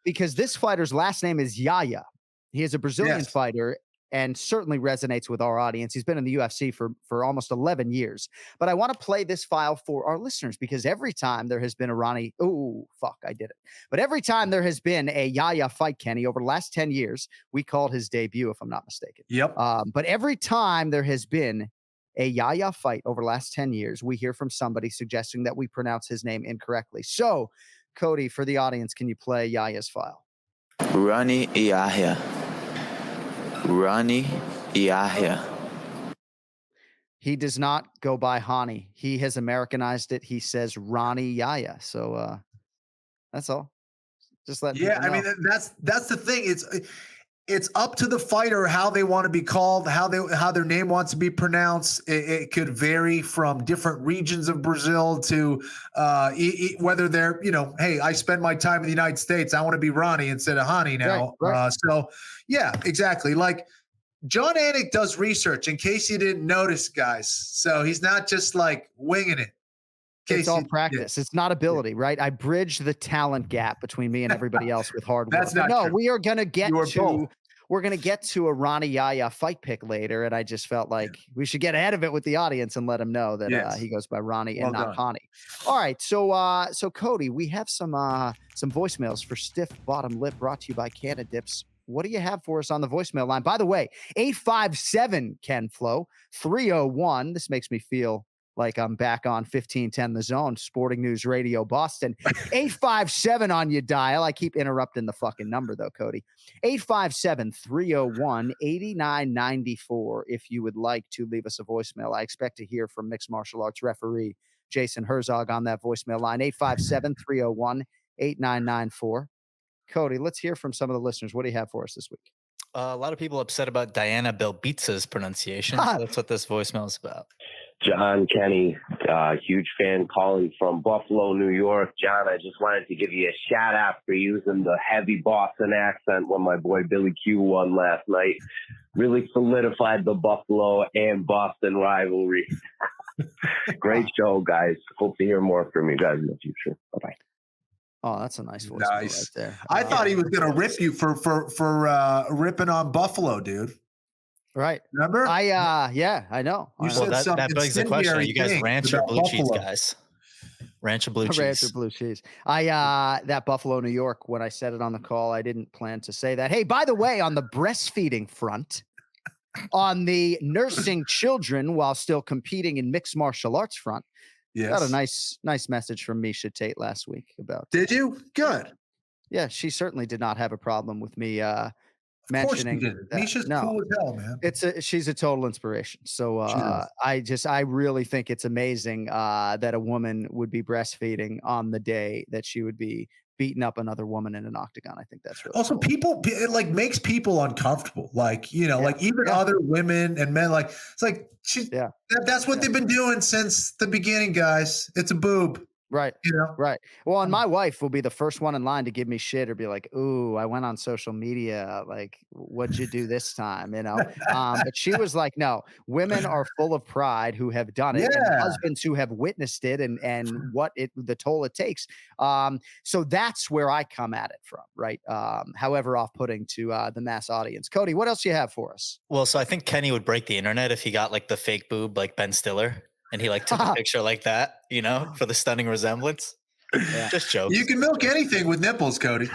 because this fighter's last name is Yahya. He is a Brazilian fighter and certainly resonates with our audience. He's been in the UFC for almost 11 years. But I want to play this file for our listeners because every time there has been a Rani, But every time there has been a Yahya fight, Kenny, over the last 10 years, we called his debut, if I'm not mistaken. Yep. But every time there has been a Yahya fight over the last 10 years, we hear from somebody suggesting that we pronounce his name incorrectly. So, Cody, for the audience, can you play Yahya's file? Rani Yahya. Rani Yahya. He does not go by Hani. He has Americanized it. He says Rani Yahya. So that's all. Just let I mean, that's the thing. It's up to the fighter how they want to be called, how their name wants to be pronounced. It could vary from different regions of Brazil to whether they're, hey, I spend my time in the United States, I want to be Rani instead of Hani now. Right. So yeah, exactly. Like John Anik does research, in case you didn't notice, guys. So he's not just like winging it. It's all practice. It's not ability, right? I bridge the talent gap between me and everybody else with hard work. That's not true. We are going to get to a Rani Yahya fight pick later, and I just felt like we should get ahead of it with the audience and let him know that he goes by Rani and not Hani. All right, so Cody, we have some voicemails for Stiff Bottom Lip, brought to you by Canada Dips. What do you have for us on the voicemail line? By the way, 857 Ken Flo 301. This makes me feel like I'm back on 1510 The Zone, Sporting News Radio, Boston. 857 on your dial. I keep interrupting the fucking number, though, Cody. 857-301-8994 if you would like to leave us a voicemail. I expect to hear from mixed martial arts referee Jason Herzog on that voicemail line, 857-301-8994. Cody, let's hear from some of the listeners. What do you have for us this week? A lot of people upset about Diana Belbitsa's pronunciation. So that's what this voicemail is about. John, Kenny, huge fan calling from Buffalo, New York. John, I just wanted to give you a shout out for using the heavy Boston accent when my boy Billy Q won last night. Really solidified the Buffalo and Boston rivalry. Great show, guys. Hope to hear more from you guys in the future. Bye-bye. Oh, that's a nice voice right there. I thought he was going to rip you for ripping on Buffalo, dude. Right. Remember? Yeah, I know. You said that begs the question. Are you guys ranch or blue cheese guys? Ranch or blue cheese? Ranch or blue cheese. That Buffalo, New York, when I said it on the call, I didn't plan to say that. Hey, by the way, on the breastfeeding front, on the nursing children while still competing in mixed martial arts front, got a nice message from Misha Tate last week about. Did you? Good. Yeah, she certainly did not have a problem with me mentioning that. Misha's cool as hell, man. She's a total inspiration. So I really think it's amazing that a woman would be breastfeeding on the day that she would be beating up another woman in an octagon. I think that's really also cool. People, it like makes people uncomfortable. Like, like even other women and men, like it's like that's what they've been doing since the beginning, guys. It's a boob. Right. Right. Well, and my wife will be the first one in line to give me shit or be like, ooh, I went on social media. Like, what'd you do this time? But she was like, no, women are full of pride who have done it, and husbands who have witnessed it and the toll it takes. So that's where I come at it from. Right. However off-putting to the mass audience. Cody, what else do you have for us? Well, so I think Kenny would break the internet if he got like the fake boob, like Ben Stiller. And he like took a picture like that, for the stunning resemblance. Yeah. Just jokes. You can milk anything with nipples, Cody.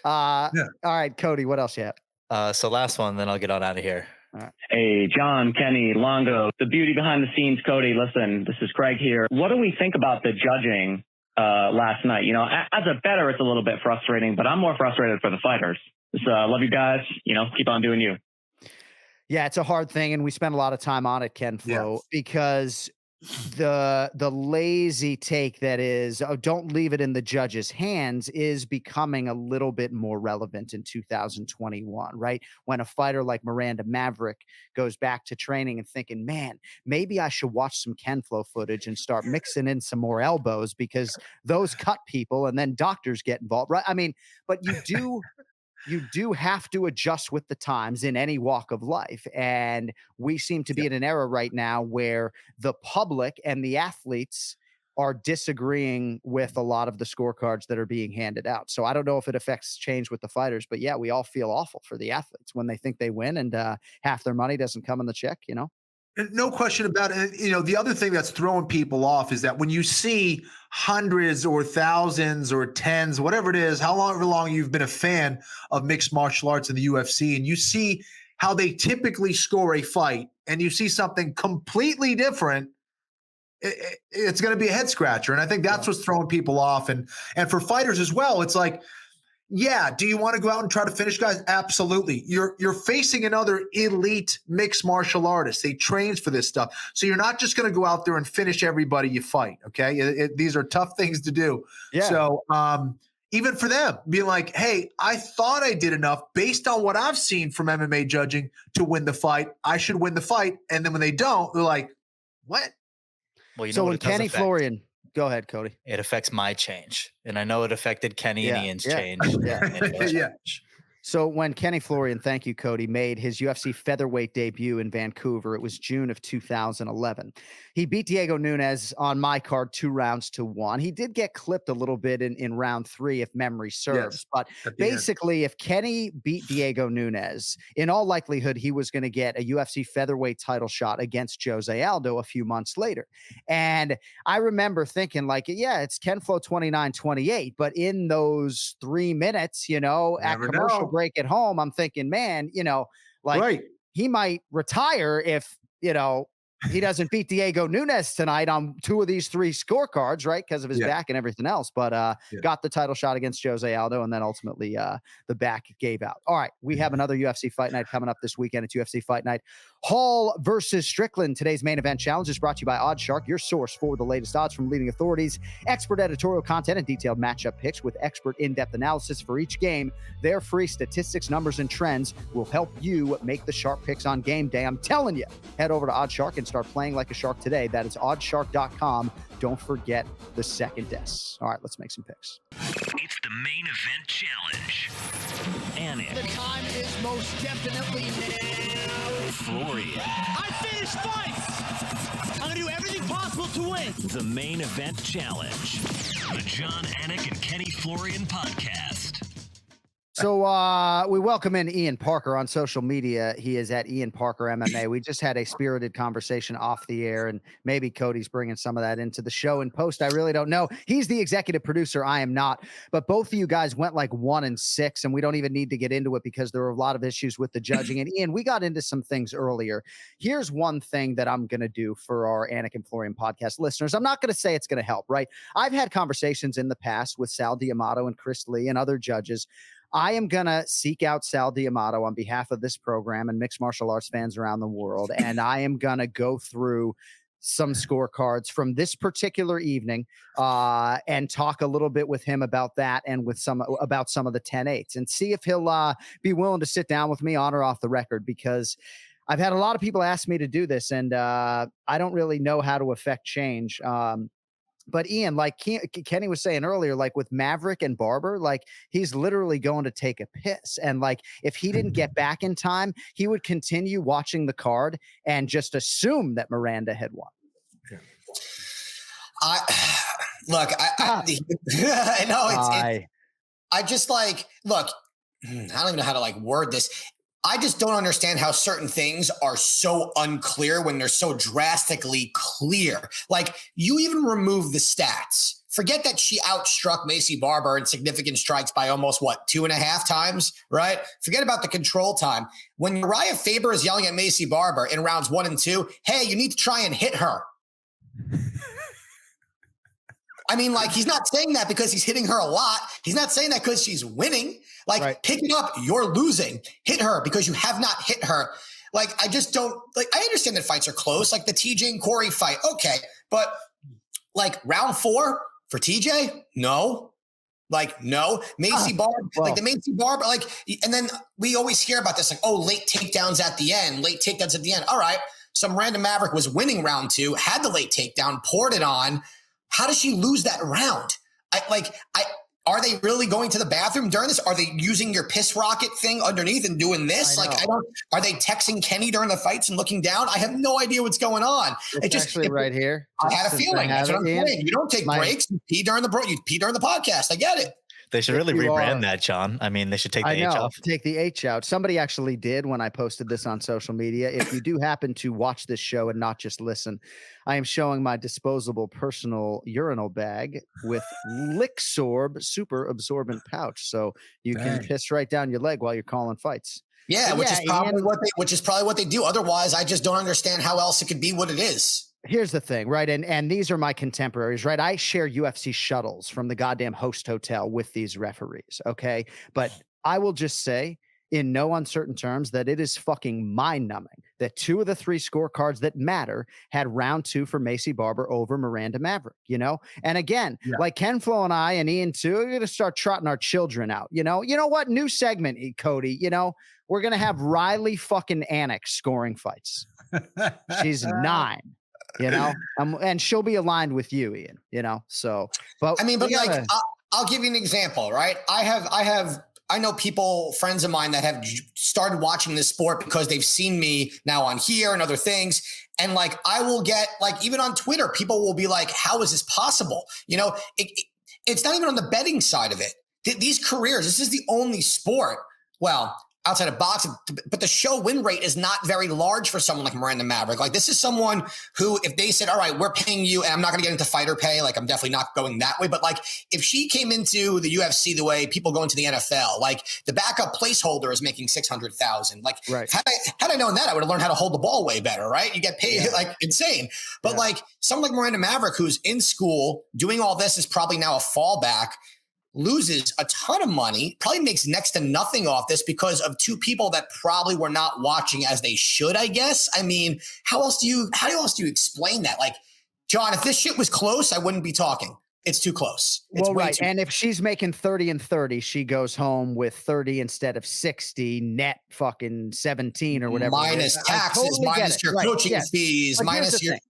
All right, Cody, what else you have? So last one, then I'll get on out of here. All right. Hey, John, Kenny, Longo, the beauty behind the scenes, Cody. Listen, this is Craig here. What do we think about the judging last night? As a bettor, it's a little bit frustrating, but I'm more frustrated for the fighters. Just, love you guys. Keep on doing you. Yeah, it's a hard thing, and we spend a lot of time on it, Ken Flo, because the lazy take that is, don't leave it in the judge's hands is becoming a little bit more relevant in 2021, right? When a fighter like Miranda Maverick goes back to training and thinking, man, maybe I should watch some Ken Flo footage and start mixing in some more elbows because those cut people, and then doctors get involved, right? I mean, but you do have to adjust with the times in any walk of life. And we seem to be in an era right now where the public and the athletes are disagreeing with a lot of the scorecards that are being handed out. So I don't know if it affects change with the fighters, but yeah, we all feel awful for the athletes when they think they win and half their money doesn't come in the check, No question about it. The other thing that's throwing people off is that when you see hundreds or thousands or tens, whatever it is, however long you've been a fan of mixed martial arts in the UFC, and you see how they typically score a fight and you see something completely different, it's going to be a head scratcher. And I think that's what's throwing people off. And for fighters as well, it's like, yeah, do you want to go out and try to finish guys? Absolutely. You're facing another elite mixed martial artist. They trains for this stuff. So you're not just going to go out there and finish everybody you fight, okay? These are tough things to do. Yeah. So even for them, being like, hey, I thought I did enough based on what I've seen from MMA judging to win the fight. I should win the fight. And then when they don't, they're like, what? Well, you know so what when Kenny Florian – go ahead, Cody. It affects my change. And I know it affected Kenny and Ian's change. Yeah. So when Kenny Florian, thank you, Cody, made his UFC featherweight debut in Vancouver, it was June of 2011. He beat Diego Nunes on my card 2-1. He did get clipped a little bit in round 3, if memory serves. Yes, but basically, if Kenny beat Diego Nunes, in all likelihood, he was going to get a UFC featherweight title shot against Jose Aldo a few months later. And I remember thinking, like, yeah, it's Ken Flo 29-28, but in those 3 minutes, you know, at commercial break at home, I'm thinking, man, you know, like he might retire if, you know, he doesn't beat Diego Nunes tonight on 2 of these 3 scorecards, right? Because of his back and everything else. But got the title shot against Jose Aldo, and then ultimately the back gave out. All right, we have another UFC Fight Night coming up this weekend. It's UFC Fight Night. Hall versus Strickland. Today's main event challenge is brought to you by OddsShark, your source for the latest odds from leading authorities, expert editorial content, and detailed matchup picks with expert in-depth analysis for each game. Their free statistics, numbers, and trends will help you make the sharp picks on game day. I'm telling you, head over to OddsShark and start playing like a shark today. That is oddshark.com. Don't forget the second S. All right, let's make some picks. It's the main event challenge. Anik. The time is most definitely now. Florian. I finish fights. I'm going to do everything possible to win. The main event challenge. The John Anik and Kenny Florian podcast. So we welcome in Ian Parker on social media. He is at Ian Parker MMA. We just had a spirited conversation off the air, and maybe Cody's bringing some of that into the show in post. I really don't know. He's the executive producer. I am not. But both of you guys went like 1-6, and we don't even need to get into it because there were a lot of issues with the judging. And Ian, we got into some things earlier. Here's one thing that I'm going to do for our Anik and Florian podcast listeners. I'm not going to say it's going to help, right? I've had conversations in the past with Sal D'Amato and Chris Lee and other judges. I am going to seek out Sal D'Amato on behalf of this program and mixed martial arts fans around the world. And I am going to go through some scorecards from this particular evening and talk a little bit with him about that and with some of the 10-8s and see if he'll be willing to sit down with me on or off the record, because I've had a lot of people ask me to do this, and I don't really know how to affect change. But Ian, like Kenny was saying earlier, like with Maverick and Barber, like he's literally going to take a piss. And like, if he didn't get back in time, he would continue watching the card and just assume that Miranda had won. I know I just like, look, I don't even know how to like word this. I just don't understand how certain things are so unclear when they're so drastically clear. Like, you even remove the stats. Forget that she outstruck Macy Barber in significant strikes by almost, 2.5 times, right? Forget about the control time. When Uriah Faber is yelling at Macy Barber in rounds 1 and 2, hey, you need to try and hit her. I mean, like, he's not saying that because he's hitting her a lot. He's not saying that because she's winning. Like, pick it up. You're losing. Hit her because you have not hit her. Like, I just don't – like, I understand that fights are close, like the TJ and Cory fight. Okay. But, like, round 4 for TJ? No. Like, no. Macy Barber, like the Macy Barber, like – and then we always hear about this, like, oh, late takedowns at the end. All right. Some random Maverick was winning round 2, had the late takedown, poured it on. How does she lose that round? Are they really going to the bathroom during this? Are they using your piss rocket thing underneath and doing this? Are they texting Kenny during the fights and looking down? I have no idea what's going on. It's actually right here. I had a feeling. That's what I'm saying. You don't take breaks. You pee during the podcast. I get it. They should really rebrand that, John. I mean, they should take the H off. Take the H out. Somebody actually did when I posted this on social media. If you do happen to watch this show and not just listen, I am showing my disposable personal urinal bag with Lixorb super absorbent pouch. So you can piss right down your leg while you're calling fights. Yeah, But which yeah, is probably Ian- which is probably what they do. Otherwise, I just don't understand how else it could be what it is. Here's the thing, right? And these are my contemporaries, right? I share UFC shuttles from the goddamn host hotel with these referees, okay? But I will just say in no uncertain terms that it is fucking mind-numbing that 2 of the 3 scorecards that matter had round 2 for Macy Barber over Miranda Maverick, you know? And again, like Ken Flo and I and Ian too, we're going to start trotting our children out, you know? You know what? New segment, Cody, you know? We're going to have Riley fucking Anik scoring fights. She's 9. You know, and she'll be aligned with you, Ian, you know? So, but I mean, but like, I'll give you an example, right? I know people, friends of mine that have started watching this sport because they've seen me now on here and other things. And like, I will get like, even on Twitter, people will be like, how is this possible? You know, it's not even on the betting side of it. These careers, this is the only sport. Well, outside of boxing, but the show win rate is not very large for someone like Miranda Maverick. Like this is someone who, if they said, all right, we're paying you, and I'm not going to get into fighter pay, like I'm definitely not going that way. But like if she came into the UFC the way people go into the NFL, like the backup placeholder is making 600,000. Like had I known that, I would have learned how to hold the ball way better, right? You get paid like insane. But like someone like Miranda Maverick, who's in school doing all this, is probably now a fallback, loses a ton of money, probably makes next to nothing off this because of 2 people that probably were not watching as they should, I guess. I mean, how else do you explain that? Like, John, if this shit was close, I wouldn't be talking. It's too close. It's well, right. Too and if she's making 30 and 30, she goes home with 30 instead of 60 net fucking 17 or whatever. Minus taxes, minus your coaching fees, but minus your. Thing.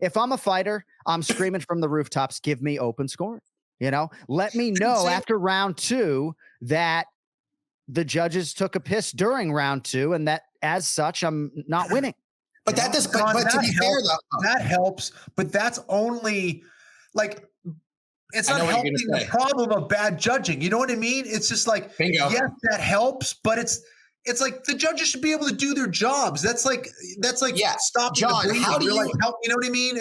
If I'm a fighter, I'm screaming from the rooftops, give me open scoring. You know, let me know after round 2 that the judges took a piss during round 2 and that as such, I'm not winning. But that does, but to be fair though, that helps, but that's only like, it's not helping the problem of bad judging. You know what I mean? It's just like, Bingo. Yes, that helps, but it's like the judges should be able to do their jobs. That's like stopping John, the bleeding. how do you, like, help, you know what I mean?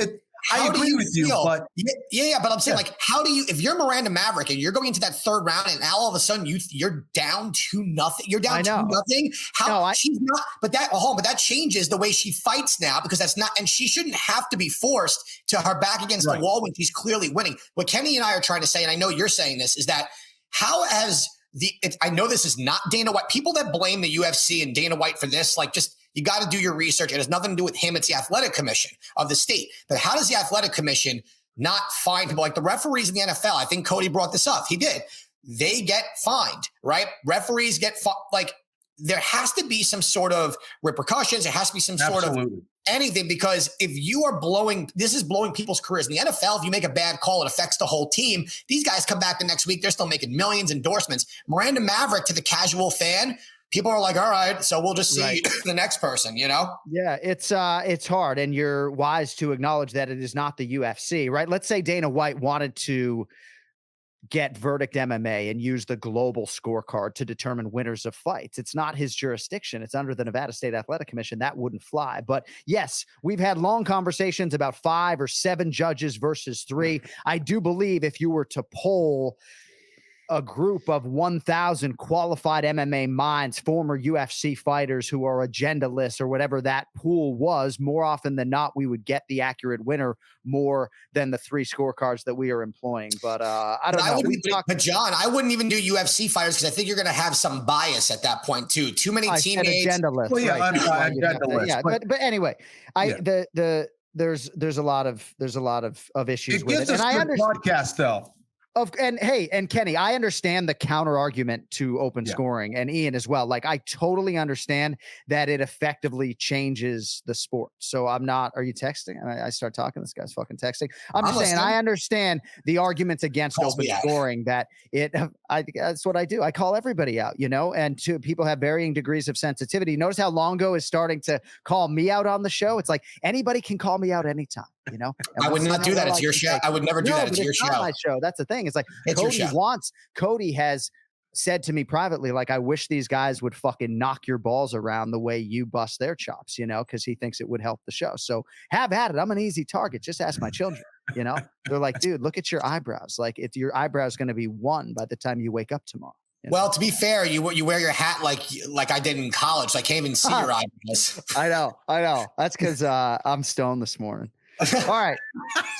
I How agree do you with feel? you, but but I'm saying, like, how do you, if you're Miranda Maverick and you're going into that 3rd round and now all of a sudden you're down 2-0, you're down 2-0. She's not, but that changes the way she fights now because that's not, and she shouldn't have to be forced to her back against the wall when she's clearly winning. What Kenny and I are trying to say, and I know you're saying this, is that how has I know this is not Dana White. People that blame the UFC and Dana White for this, like just, you got to do your research. It has nothing to do with him. It's the athletic commission of the state. But how does the athletic commission not fine people like the referees in the NFL? I think Cody brought this up. He did. They get fined, right? Referees get like there has to be some sort of repercussions. There has to be some sort of anything, because if you are blowing people's careers in the NFL. If you make a bad call, it affects the whole team. These guys come back the next week. They're still making millions endorsements. Miranda Maverick, to the casual fan, people are like, all right, so we'll just see the next person, you know? Yeah, it's hard. And you're wise to acknowledge that it is not the UFC, right? Let's say Dana White wanted to get Verdict MMA and use the global scorecard to determine winners of fights. It's not his jurisdiction. It's under the Nevada State Athletic Commission. That wouldn't fly. But yes, we've had long conversations about 5 or 7 judges versus 3. I do believe if you were to poll a group of 1,000 qualified MMA minds, former UFC fighters who are agendaless or whatever that pool was, more often than not, we would get the accurate winner more than the 3 scorecards that we are employing. But I don't know. But John, I wouldn't even do UFC fighters because I think you're going to have some bias at that point too. Too many teammates. Agendaless. Well, yeah, agendaless. Yeah, but anyway, there's a lot of issues with it. And I understand podcast though. And Kenny, I understand the counter argument to open scoring, and Ian as well. Like, I totally understand that it effectively changes the sport. So I'm not, are you texting? I start talking, this guy's fucking texting. I'm just saying, I understand the arguments against open scoring, that that's what I do. I call everybody out, you know, and people have varying degrees of sensitivity. Notice how Longo is starting to call me out on the show. It's like, anybody can call me out anytime. You know, I would not do that. It's your show. I would never do that. It's your show. My show. That's the thing. It's like Cody has said to me privately, like, I wish these guys would fucking knock your balls around the way you bust their chops, you know, because he thinks it would help the show. So have at it. I'm an easy target. Just ask my children, you know, they're like, dude, look at your eyebrows. Like, your eyebrows going to be 1 by the time you wake up tomorrow. Well, to be fair, you wear your hat like I did in college. So I can't even see your eyes. I know. That's because I'm stoned this morning. All right.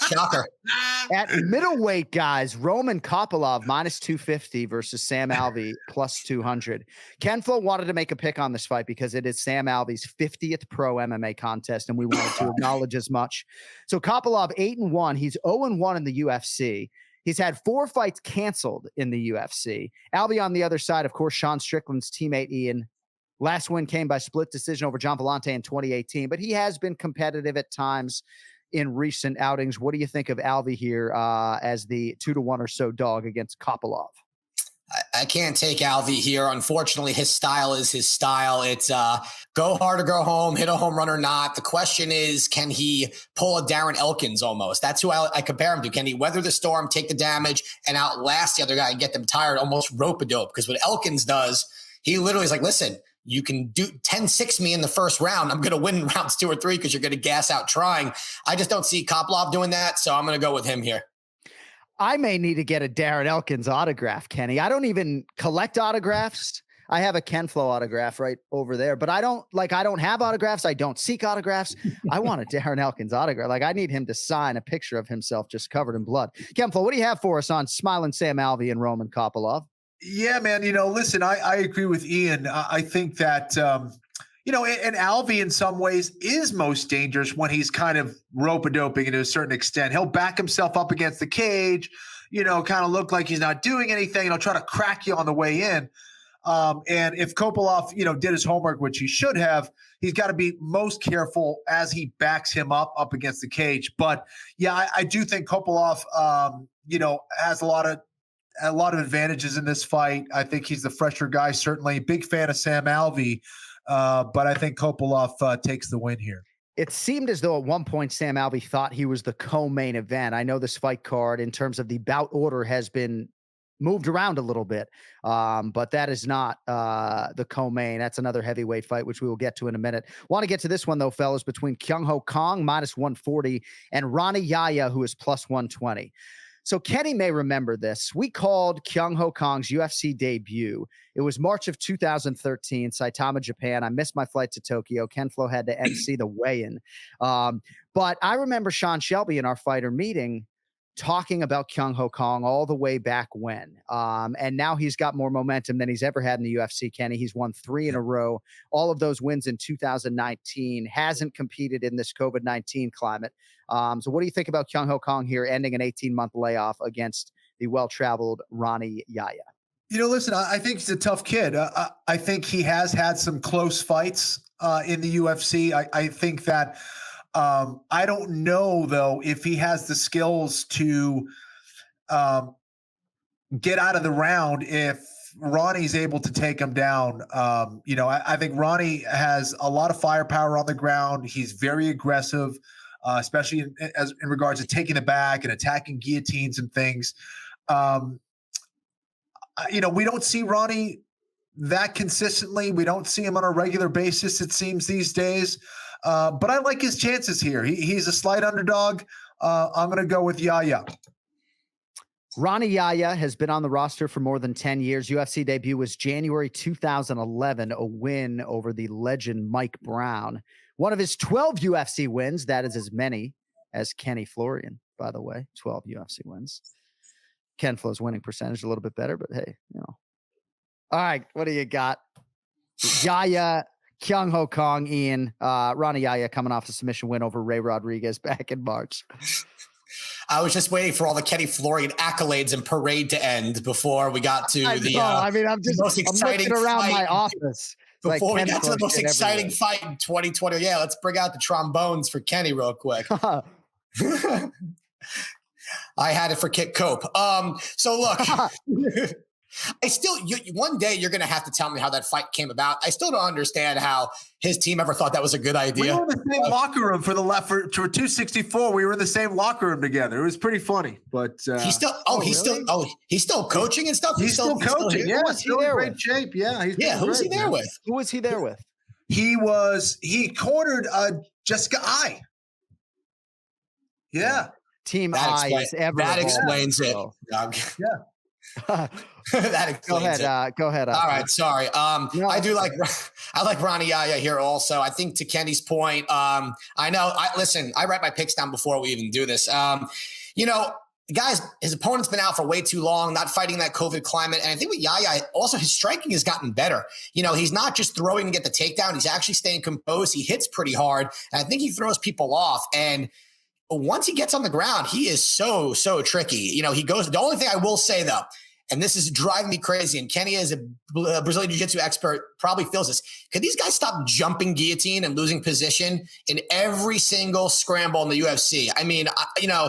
Shocker. At middleweight, guys, Roman Kopylov -250 versus Sam Alvey +200. Ken Flo wanted to make a pick on this fight because it is Sam Alvey's 50th pro MMA contest, and we wanted to acknowledge as much. So Kopylov 8-1. He's 0-1 in the UFC. He's had 4 fights canceled in the UFC. Alvey on the other side, of course, Sean Strickland's teammate Ian. Last win came by split decision over John Vellante in 2018, but he has been competitive at times in recent outings. What do you think of Alvey here as the 2-1 or so dog against Kopylov? I can't take Alvey here. Unfortunately, his style is his style. It's go hard or go home, hit a home run or not. The question is, can he pull a Darren Elkins almost? That's who I compare him to. Can he weather the storm, take the damage, and outlast the other guy and get them tired, almost rope-a-dope? Because what Elkins does, he literally is like, listen, you can do 10-6 me in the first round. I'm going to win rounds 2 or 3 because you're going to gas out trying. I just don't see Kopylov doing that, so I'm going to go with him here. I may need to get a Darren Elkins autograph, Kenny. I don't even collect autographs. I have a Ken Flo autograph right over there, but I don't have autographs. I don't seek autographs. I want a Darren Elkins autograph. Like, I need him to sign a picture of himself just covered in blood. Ken Flo, what do you have for us on Smiling Sam Alvey and Roman Kopylov? Yeah, man. Listen, I agree with Ian. I think that, and Alvey in some ways is most dangerous when he's kind of rope-a-doping to a certain extent. He'll back himself up against the cage, kind of look like he's not doing anything, and he'll try to crack you on the way in. And if Kopylov, did his homework, which he should have, he's got to be most careful as he backs him up against the cage. But yeah, I do think Kopylov, has a lot of advantages in this fight. I think he's the fresher guy, certainly. Big fan of Sam Alvey, but I think Kopylov takes the win here. It seemed as though at one point Sam Alvey thought he was the co-main event. I know this fight card in terms of the bout order has been moved around a little bit, but that is not the co-main. That's another heavyweight fight, which we will get to in a minute. Want to get to this one, though, fellas, between Kang -140 and Rani Yahya, who is +120. So Kenny may remember this. We called Kyung Kang's UFC debut. It was March of 2013, Saitama, Japan. I missed my flight to Tokyo. Ken Flo had to MC the weigh-in. But I remember Sean Shelby in our fighter meeting talking about Kyung Kang all the way back when. And now he's got more momentum than he's ever had in the UFC, Kenny. He's won 3 in a row. All of those wins in 2019. Hasn't competed in this COVID-19 climate. So what do you think about Kyung Kang here ending an 18-month layoff against the well-traveled Rani Yahya? Listen, I think he's a tough kid. I think he has had some close fights in the UFC. I think that I don't know, though, if he has the skills to get out of the round if Ronnie's able to take him down. I think Ronnie has a lot of firepower on the ground. He's very aggressive, especially in regards to taking the back and attacking guillotines and things. We don't see Ronnie that consistently. We don't see him on a regular basis, it seems, these days. But I like his chances here. He's a slight underdog. I'm going to go with Yahya. Rani Yahya has been on the roster for more than 10 years. UFC debut was January 2011, a win over the legend Mike Brown. One of his 12 UFC wins. That is as many as Kenny Florian, by the way. 12 UFC wins. Ken Flo's winning percentage a little bit better, but hey, All right, what do you got? Yahya, Kyung Kang, Ian, Rani Yahya coming off a submission win over Ray Rodriguez back in March. I was just waiting for all the Kenny Florian accolades and parade to end before we got to I'm looking around my office. Before we got to the most exciting fight in 2020. Yeah, let's bring out the trombones for Kenny real quick. I had it for Kit Cope. So look, I still, one day you're going to have to tell me how that fight came about. I still don't understand how his team ever thought that was a good idea. We were in the same locker room for 264. We were in the same locker room together. It was pretty funny, but he's still coaching and stuff. He's still coaching. Yeah, he's still in great shape. Yeah. Who's he there with? Who was he there with? He cornered Jessica I. Yeah. Team That I is ever. That explains it. Yeah. That explains it. Go ahead. All right, sorry. I like Ronnie Yahya here also. I think to Kenny's point, I write my picks down before we even do this. Guys, his opponent's been out for way too long, not fighting that COVID climate. And I think with Yahya, also his striking has gotten better. He's not just throwing to get the takedown. He's actually staying composed. He hits pretty hard. And I think he throws people off. And once he gets on the ground, he is so tricky. He goes, the only thing I will say though, and this is driving me crazy, and Kenny is a Brazilian Jiu-Jitsu expert, probably feels this. Could these guys stop jumping guillotine and losing position in every single scramble in the UFC? I mean, you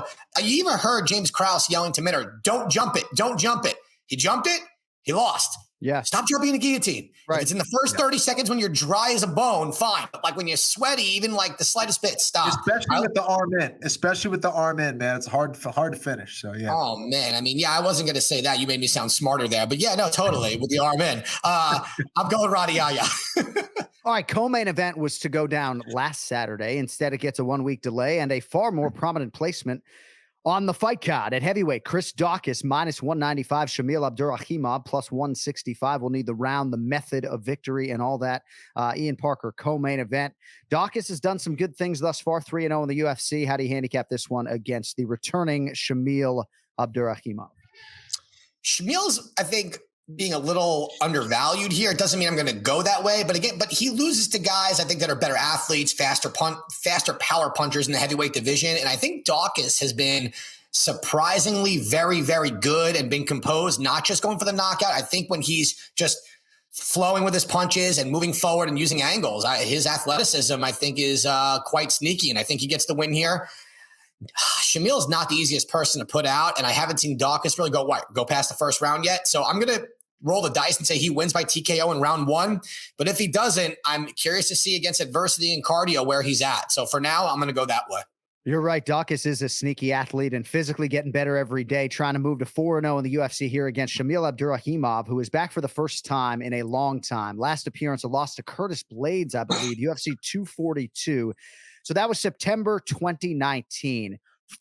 even heard James Krause yelling to Minner, don't jump it, don't jump it. He jumped it, he lost. Yeah. Stop jumping the guillotine. Right. If it's in the first 30 seconds when you're dry as a bone, fine. But like when you're sweaty, even like the slightest bit, stop. Especially with the arm in, man. It's hard to finish. So yeah. Oh man. I mean, I wasn't gonna say that. You made me sound smarter there. But yeah, no, totally. With the arm in. I'm going Ronnie Yahya. All right, co-main event was to go down last Saturday. Instead, it gets a 1-week delay and a far more prominent placement on the fight card. At heavyweight, Chris Daukaus -195, Shamil Abdurakhimov +165. We'll need the round, the method of victory, and all that. Ian Parker, co-main event. Daukaus has done some good things thus far, 3-0 in the UFC. How do you handicap this one against the returning Shamil Abdurakhimov? Shamil's, I think, being a little undervalued here. It doesn't mean I'm going to go that way, but he loses to guys I think that are better athletes, faster power punchers in the heavyweight division. And I think Daukaus has been surprisingly very, very good and been composed, not just going for the knockout. I think when he's just flowing with his punches and moving forward and using angles, his athleticism, I think, is quite sneaky. And I think he gets the win here. Shamil is not the easiest person to put out, and I haven't seen Daukaus really go past the first round yet. So I'm going to roll the dice and say he wins by TKO in round 1. But if he doesn't, I'm curious to see against adversity and cardio where he's at. So for now, I'm going to go that way. You're right. Daukaus is a sneaky athlete and physically getting better every day, trying to move to 4-0 in the UFC here against Shamil Abdurakhimov, who is back for the first time in a long time. Last appearance, a loss to Curtis Blades, I believe, UFC 242. So that was September 2019.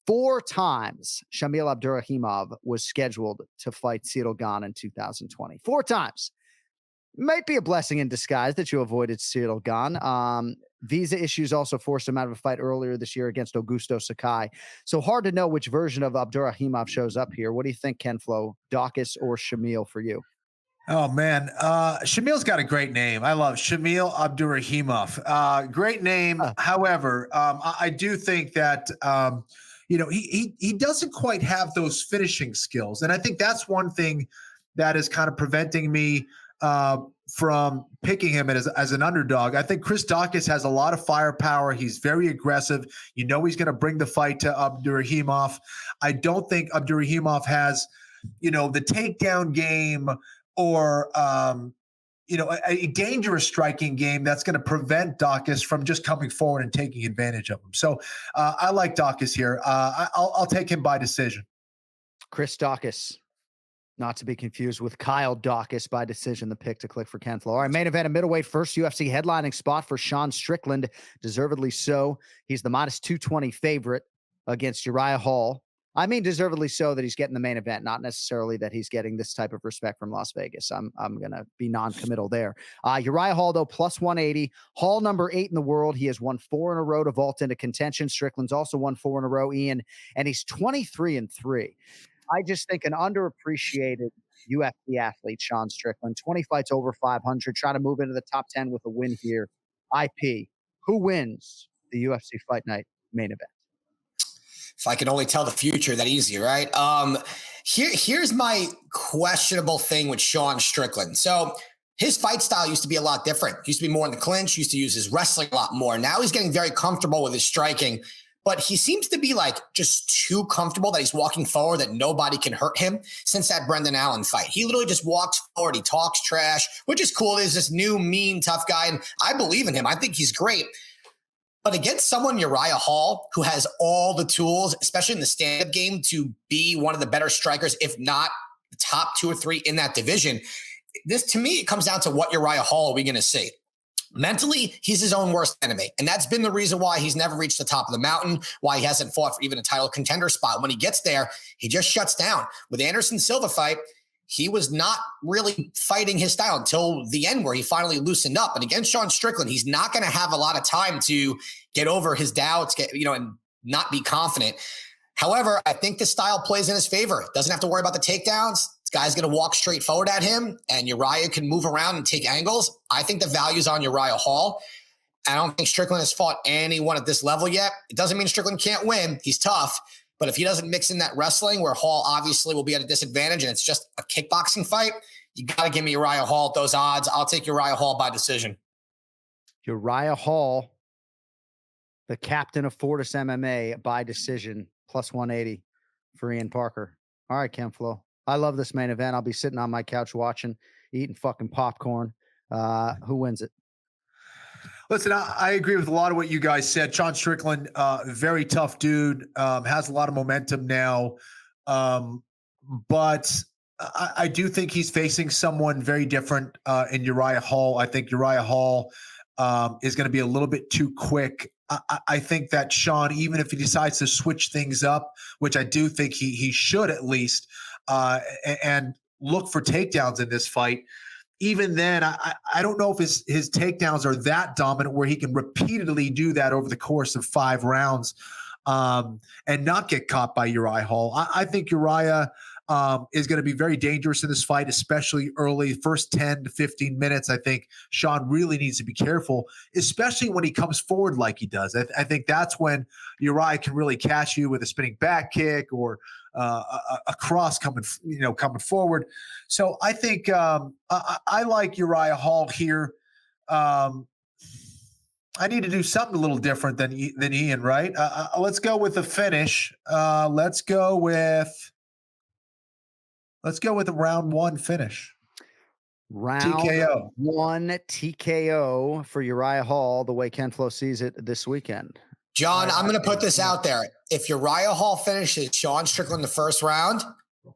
4 times Shamil Abdurakhimov was scheduled to fight Ciryl Gane in 2020. 4 times. Might be a blessing in disguise that you avoided Ciryl Gane. Visa issues also forced him out of a fight earlier this year against Augusto Sakai. So hard to know which version of Abdurakhimov shows up here. What do you think, Ken Flo? Daukaus or Shamil for you? Oh man, Shamil's got a great name. I love Shamil Abdurakhimov. Great name. However, I do think that he doesn't quite have those finishing skills, and I think that's one thing that is kind of preventing me from picking him as an underdog. I think Chris Daukaus has a lot of firepower. He's very aggressive. He's going to bring the fight to Abdurakhimov. I don't think Abdurakhimov has, the takedown game or, a dangerous striking game that's going to prevent Daukaus from just coming forward and taking advantage of him. So I like Daukaus here. I'll take him by decision. Chris Daukaus, not to be confused with Kyle Daukaus by decision, the pick to click for Ken Flo. All right, main event, a middleweight, first UFC headlining spot for Sean Strickland, deservedly so. He's the -220 favorite against Uriah Hall. I mean, deservedly so that he's getting the main event, not necessarily that he's getting this type of respect from Las Vegas. I'm going to be non-committal there. Uriah Hall, though, +180. Hall, number 8 in the world. He has won 4 in a row to vault into contention. Strickland's also won 4 in a row, Ian, and he's 23-3. I just think an underappreciated UFC athlete, Sean Strickland, 20 fights over 500, trying to move into the top 10 with a win here. IP, who wins the UFC Fight Night main event? If I could only tell the future, that easy, right? Here's my questionable thing with Sean Strickland. So his fight style used to be a lot different. He used to be more in the clinch, used to use his wrestling a lot more. Now he's getting very comfortable with his striking, but he seems to be like just too comfortable that he's walking forward, that nobody can hurt him since that Brendan Allen fight. He literally just walks forward. He talks trash, which is cool. He's this new, mean, tough guy, and I believe in him. I think he's great. But against someone, Uriah Hall, who has all the tools, especially in the stand-up game, to be one of the better strikers, if not the top 2 or 3 in that division, this, to me, it comes down to what Uriah Hall are we going to see. Mentally, he's his own worst enemy. And that's been the reason why he's never reached the top of the mountain, why he hasn't fought for even a title contender spot. When he gets there, he just shuts down. With the Anderson Silva fight, he was not really fighting his style until the end where he finally loosened up. And against Sean Strickland, he's not going to have a lot of time to get over his doubts, and not be confident. However, I think the style plays in his favor. Doesn't have to worry about the takedowns. This guy's going to walk straight forward at him, and Uriah can move around and take angles. I think the value's on Uriah Hall. I don't think Strickland has fought anyone at this level yet. It doesn't mean Strickland can't win. He's tough. But if he doesn't mix in that wrestling where Hall obviously will be at a disadvantage and it's just a kickboxing fight, you got to give me Uriah Hall at those odds. I'll take Uriah Hall by decision. Uriah Hall, the captain of Fortis MMA by decision, plus 180 for Ian Parker. All right, Ken Flo. I love this main event. I'll be sitting on my couch watching, eating fucking popcorn. Who wins it? Listen, I agree with a lot of what you guys said. Sean Strickland, very tough dude, has a lot of momentum now. But I do think he's facing someone very different in Uriah Hall. I think Uriah Hall is going to be a little bit too quick. I think that Sean, even if he decides to switch things up, which I do think he should at least, and look for takedowns in this fight, even then, I don't know if his takedowns are that dominant where he can repeatedly do that over the course of 5 rounds and not get caught by Uriah Hall. I think Uriah is going to be very dangerous in this fight, especially early, first 10 to 15 minutes. I think Sean really needs to be careful, especially when he comes forward like he does. I think that's when Uriah can really catch you with a spinning back kick or a cross coming forward. So I think I like Uriah Hall here. I need to do something a little different than Ian, right? Let's go with the finish. Let's go with a round 1 finish. Round TKO. 1 TKO for Uriah Hall, the way Ken Flo sees it this weekend. John, I'm going to put this out there. If Uriah Hall finishes Sean Strickland the first round,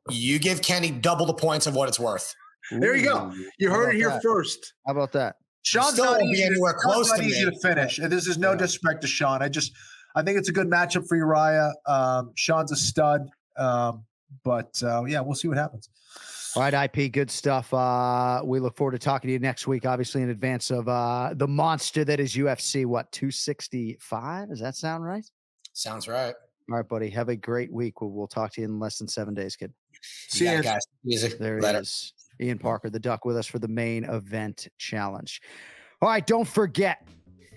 you give Kenny double the points of what it's worth. There you go. You heard it here first. How about that? Sean's Still not won't be anywhere close to easy me. to finish. And this is no disrespect to Sean. I think it's a good matchup for Uriah. Sean's a stud. But we'll see what happens. All right, IP, good stuff. We look forward to talking to you next week, obviously in advance of the monster that is UFC, 265? Does that sound right? Sounds right. All right, buddy. Have a great week. We'll talk to you in less than 7 days, kid. See you guys. Music. There Later. he is. Ian Parker, the Duck, with us for the main event challenge. All right, don't forget,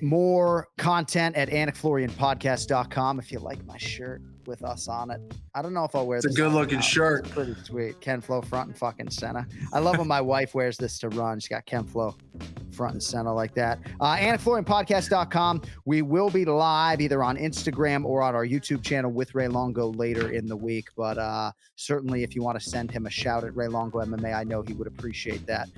more content at AnikFlorianPodcast.com. If you like my shirt with us on it, I don't know if I'll wear this. It's a good looking shirt. It's pretty sweet. Ken Flo front and fucking center. I love when my wife wears this to run. She's got Ken Flo front and center like that. AnikFlorianPodcast.com. We will be live either on Instagram or on our YouTube channel with Ray Longo later in the week. But certainly if you want to send him a shout at Ray Longo MMA, I know he would appreciate that.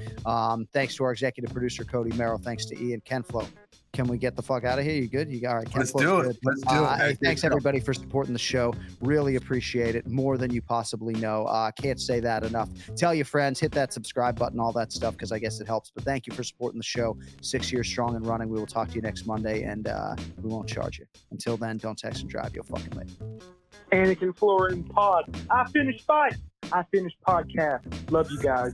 Thanks to our executive producer, Cody Merrill. Thanks to Ian. Ken Flo. Can we get the fuck out of here? You good? You got all right? Let's do it. Let's do it. Hey, thanks everybody for supporting the show. Really appreciate it more than you possibly know. Can't say that enough. Tell your friends, hit that subscribe button, all that stuff, because I guess it helps. But thank you for supporting the show. 6 years strong and running. We will talk to you next Monday, and we won't charge you. Until then, don't text and drive. You'll fucking later. Anik and Florian Pod. I finished fight. I finished podcast. Love you guys.